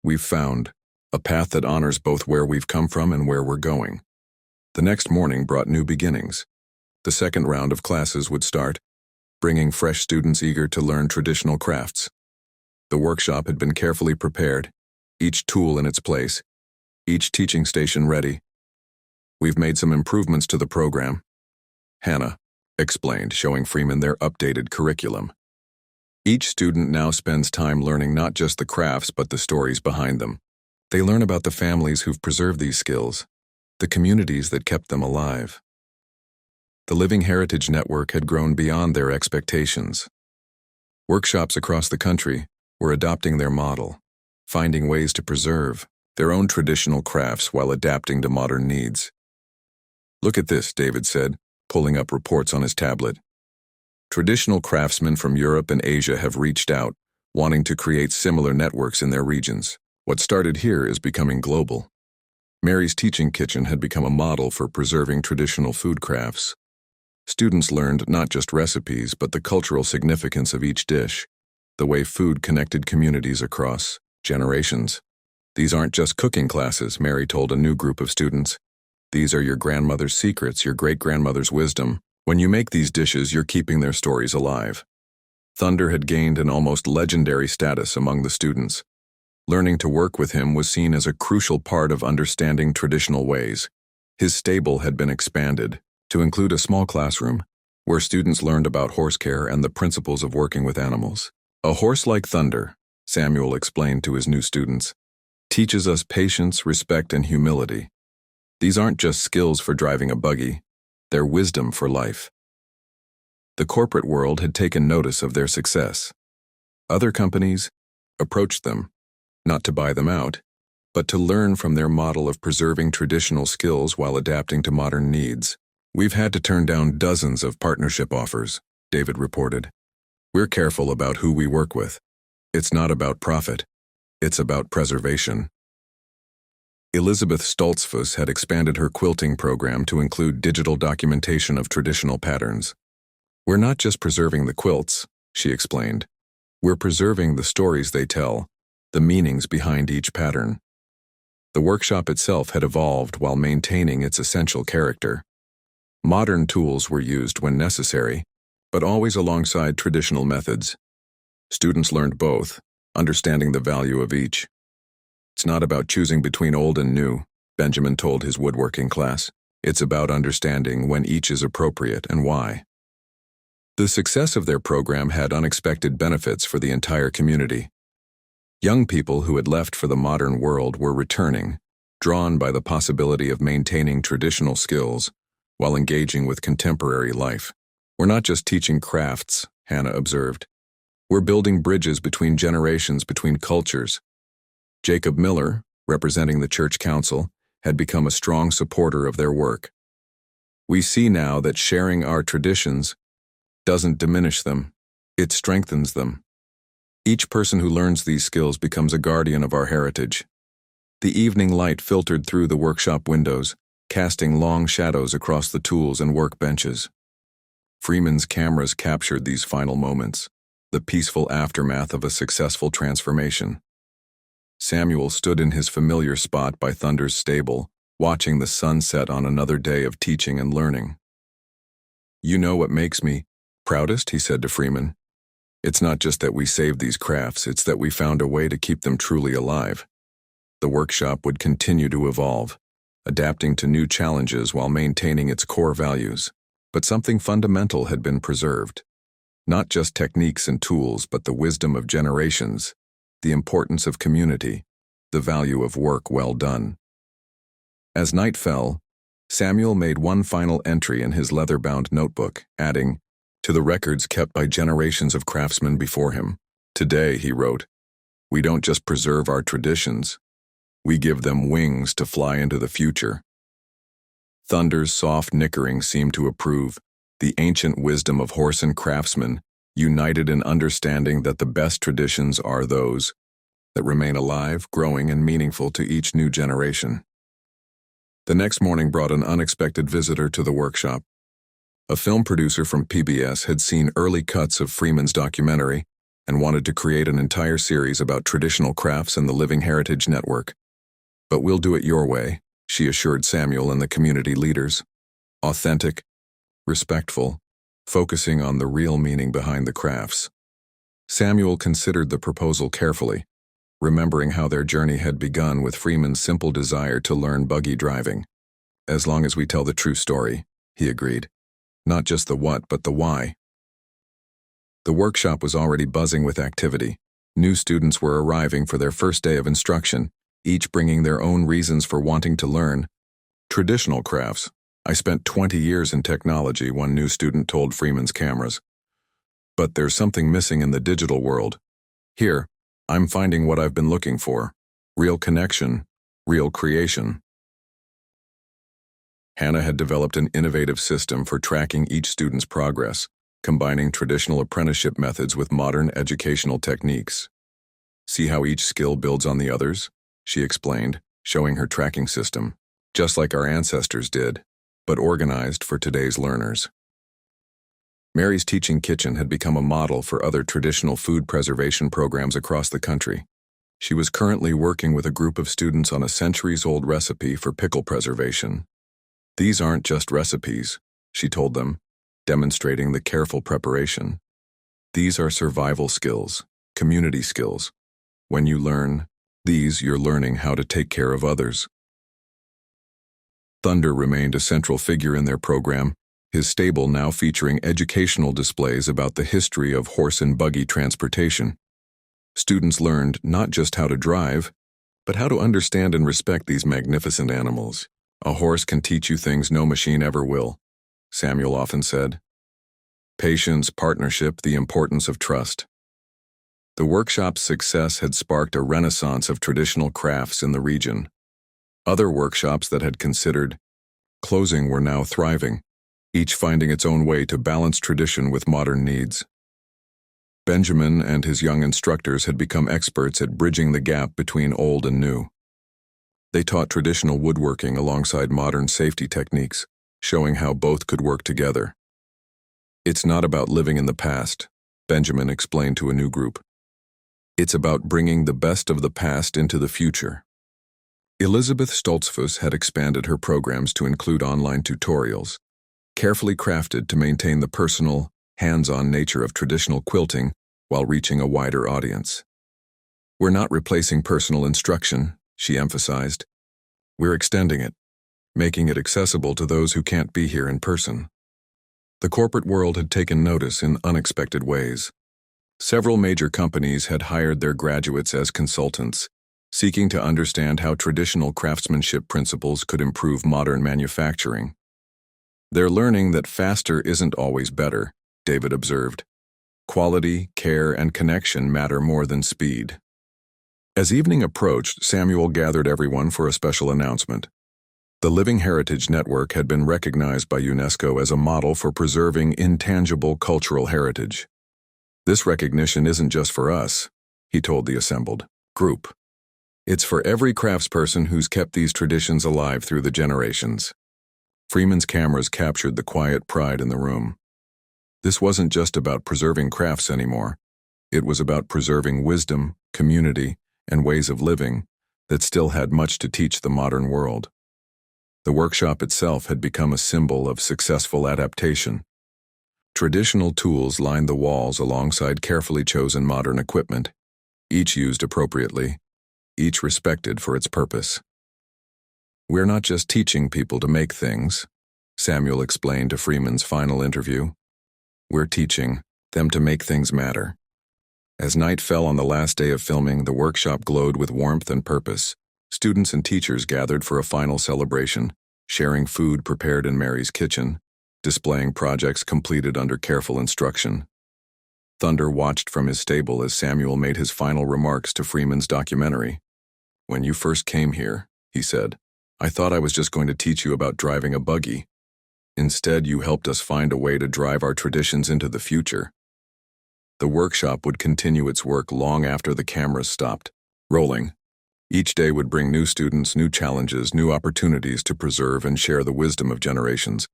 We've found a path that honors both where we've come from and where we're going." The next morning brought new beginnings. The second round of classes would start, bringing fresh students eager to learn traditional crafts. The workshop had been carefully prepared, each tool in its place, each teaching station ready. "We've made some improvements to the program," Hannah explained, showing Freeman their updated curriculum. Each student now spends time learning not just the crafts but the stories behind them. They learn about the families who've preserved these skills, the communities that kept them alive. The Living Heritage Network had grown beyond their expectations. Workshops across the country were adopting their model, finding ways to preserve their own traditional crafts while adapting to modern needs. "Look at this," David said, pulling up reports on his tablet. "Traditional craftsmen from Europe and Asia have reached out, wanting to create similar networks in their regions. What started here is becoming global." Mary's teaching kitchen had become a model for preserving traditional food crafts. Students learned not just recipes but the cultural significance of each dish, the way food connected communities across generations. "These aren't just cooking classes," Mary told a new group of students. "These are your grandmother's secrets, your great-grandmother's wisdom. When you make these dishes, you're keeping their stories alive." Thunder had gained an almost legendary status among the students. Learning to work with him was seen as a crucial part of understanding traditional ways. His stable had been expanded to include a small classroom where students learned about horse care and the principles of working with animals. "A horse like Thunder," Samuel explained to his new students, "teaches us patience, respect, and humility. These aren't just skills for driving a buggy, they're wisdom for life. The corporate world had taken notice of their success. Other companies approached them, not to buy them out, but to learn from their model of preserving traditional skills while adapting to modern needs. We've had to turn down dozens of partnership offers, David reported. We're careful about who we work with. It's not about profit. It's about preservation. Elizabeth Stoltzfus had expanded her quilting program to include digital documentation of traditional patterns. We're not just preserving the quilts, she explained. We're preserving the stories they tell, the meanings behind each pattern. The workshop itself had evolved while maintaining its essential character. Modern tools were used when necessary, but always alongside traditional methods. Students learned both, understanding the value of each. It's not about choosing between old and new, Benjamin told his woodworking class. It's about understanding when each is appropriate and why. The success of their program had unexpected benefits for the entire community. Young people who had left for the modern world were returning, drawn by the possibility of maintaining traditional skills while engaging with contemporary life. We're not just teaching crafts, Hannah observed. We're building bridges between generations, between cultures. Jacob Miller, representing the church council, had become a strong supporter of their work. We see now that sharing our traditions doesn't diminish them, it strengthens them. Each person who learns these skills becomes a guardian of our heritage. The evening light filtered through the workshop windows, casting long shadows across the tools and workbenches. Freeman's cameras captured these final moments, the peaceful aftermath of a successful transformation. Samuel stood in his familiar spot by Thunder's stable, watching the sun set on another day of teaching and learning. You know what makes me proudest, he said to Freeman. It's not just that we saved these crafts, it's that we found a way to keep them truly alive. The workshop would continue to evolve, adapting to new challenges while maintaining its core values. But something fundamental had been preserved. Not just techniques and tools, but the wisdom of generations, the importance of community, the value of work well done. As night fell, Samuel made one final entry in his leather-bound notebook, adding, "To the records kept by generations of craftsmen before him. Today," he wrote, "we don't just preserve our traditions, we give them wings to fly into the future." Thunder's soft nickering seemed to approve, the ancient wisdom of horse and craftsmen, united in understanding that the best traditions are those that remain alive, growing, and meaningful to each new generation. The next morning brought an unexpected visitor to the workshop. A film producer from PBS had seen early cuts of Freeman's documentary and wanted to create an entire series about traditional crafts and the Living Heritage Network. "But we'll do it your way," she assured Samuel and the community leaders. Authentic, respectful, focusing on the real meaning behind the crafts. Samuel considered the proposal carefully, remembering how their journey had begun with Freeman's simple desire to learn buggy driving. "As long as we tell the true story," he agreed. "Not just the what, but the why." The workshop was already buzzing with activity. New students were arriving for their first day of instruction, each bringing their own reasons for wanting to learn. "Traditional crafts. I spent 20 years in technology," one new student told Freeman's cameras. "But there's something missing in the digital world. Here, I'm finding what I've been looking for. Real connection, real creation." Hannah had developed an innovative system for tracking each student's progress, combining traditional apprenticeship methods with modern educational techniques. "See how each skill builds on the others?" she explained, showing her tracking system, "just like our ancestors did, but organized for today's learners." Mary's Teaching Kitchen had become a model for other traditional food preservation programs across the country. She was currently working with a group of students on a centuries-old recipe for pickle preservation. "These aren't just recipes," she told them, demonstrating the careful preparation. "These are survival skills, community skills. When you learn these, you're learning how to take care of others." Thunder remained a central figure in their program, his stable now featuring educational displays about the history of horse and buggy transportation. Students learned not just how to drive, but how to understand and respect these magnificent animals. A horse can teach you things no machine ever will, Samuel often said. Patience, partnership, the importance of trust. The workshop's success had sparked a renaissance of traditional crafts in the region. Other workshops that had considered closing were now thriving, each finding its own way to balance tradition with modern needs. Benjamin and his young instructors had become experts at bridging the gap between old and new. They taught traditional woodworking alongside modern safety techniques, showing how both could work together. It's not about living in the past, Benjamin explained to a new group. It's about bringing the best of the past into the future. Elizabeth Stoltzfus had expanded her programs to include online tutorials, carefully crafted to maintain the personal, hands-on nature of traditional quilting while reaching a wider audience. We're not replacing personal instruction, she emphasized. We're extending it, making it accessible to those who can't be here in person. The corporate world had taken notice in unexpected ways. Several major companies had hired their graduates as consultants, seeking to understand how traditional craftsmanship principles could improve modern manufacturing. They're learning that faster isn't always better, David observed. Quality, care, and connection matter more than speed. As evening approached, Samuel gathered everyone for a special announcement. The Living Heritage Network had been recognized by UNESCO as a model for preserving intangible cultural heritage. This recognition isn't just for us, he told the assembled group. It's for every craftsperson who's kept these traditions alive through the generations. Freeman's cameras captured the quiet pride in the room. This wasn't just about preserving crafts anymore. It was about preserving wisdom, community, and ways of living that still had much to teach the modern world. The workshop itself had become a symbol of successful adaptation. Traditional tools lined the walls alongside carefully chosen modern equipment, each used appropriately, each respected for its purpose. We're not just teaching people to make things, Samuel explained to Freeman's final interview. We're teaching them to make things matter. As night fell on the last day of filming, the workshop glowed with warmth and purpose. Students and teachers gathered for a final celebration, sharing food prepared in Mary's kitchen, displaying projects completed under careful instruction. Thunder watched from his stable as Samuel made his final remarks to Freeman's documentary. When you first came here, he said, I thought I was just going to teach you about driving a buggy. Instead, you helped us find a way to drive our traditions into the future. The workshop would continue its work long after the cameras stopped rolling. Each day would bring new students, new challenges, new opportunities to preserve and share the wisdom of generations.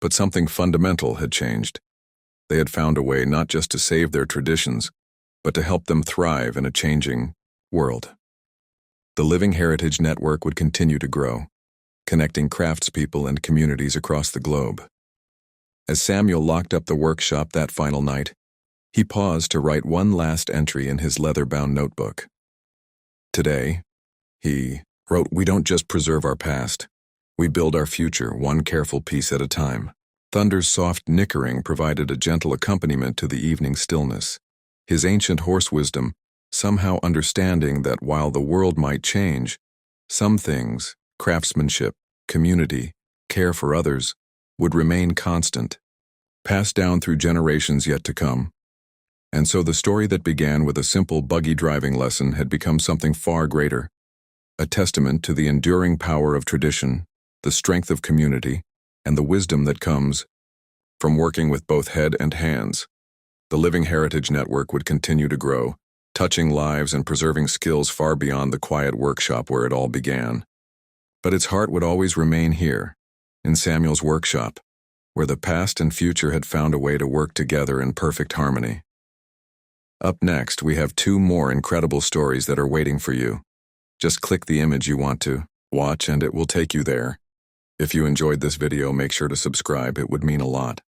But something fundamental had changed. They had found a way not just to save their traditions, but to help them thrive in a changing world. The Living Heritage Network would continue to grow, connecting craftspeople and communities across the globe. As Samuel locked up the workshop that final night, he paused to write one last entry in his leather-bound notebook. Today, he wrote, we don't just preserve our past. We build our future, one careful piece at a time. Thunder's soft nickering provided a gentle accompaniment to the evening stillness. His ancient horse wisdom, somehow understanding that while the world might change, some things, craftsmanship, community, care for others, would remain constant, passed down through generations yet to come. And so the story that began with a simple buggy driving lesson had become something far greater, a testament to the enduring power of tradition, the strength of community, and the wisdom that comes from working with both head and hands. The Living Heritage Network would continue to grow, touching lives and preserving skills far beyond the quiet workshop where it all began. But its heart would always remain here, in Samuel's workshop, where the past and future had found a way to work together in perfect harmony. Up next, we have 2 more incredible stories that are waiting for you. Just click the image you want to watch and it will take you there. If you enjoyed this video, make sure to subscribe, it would mean a lot.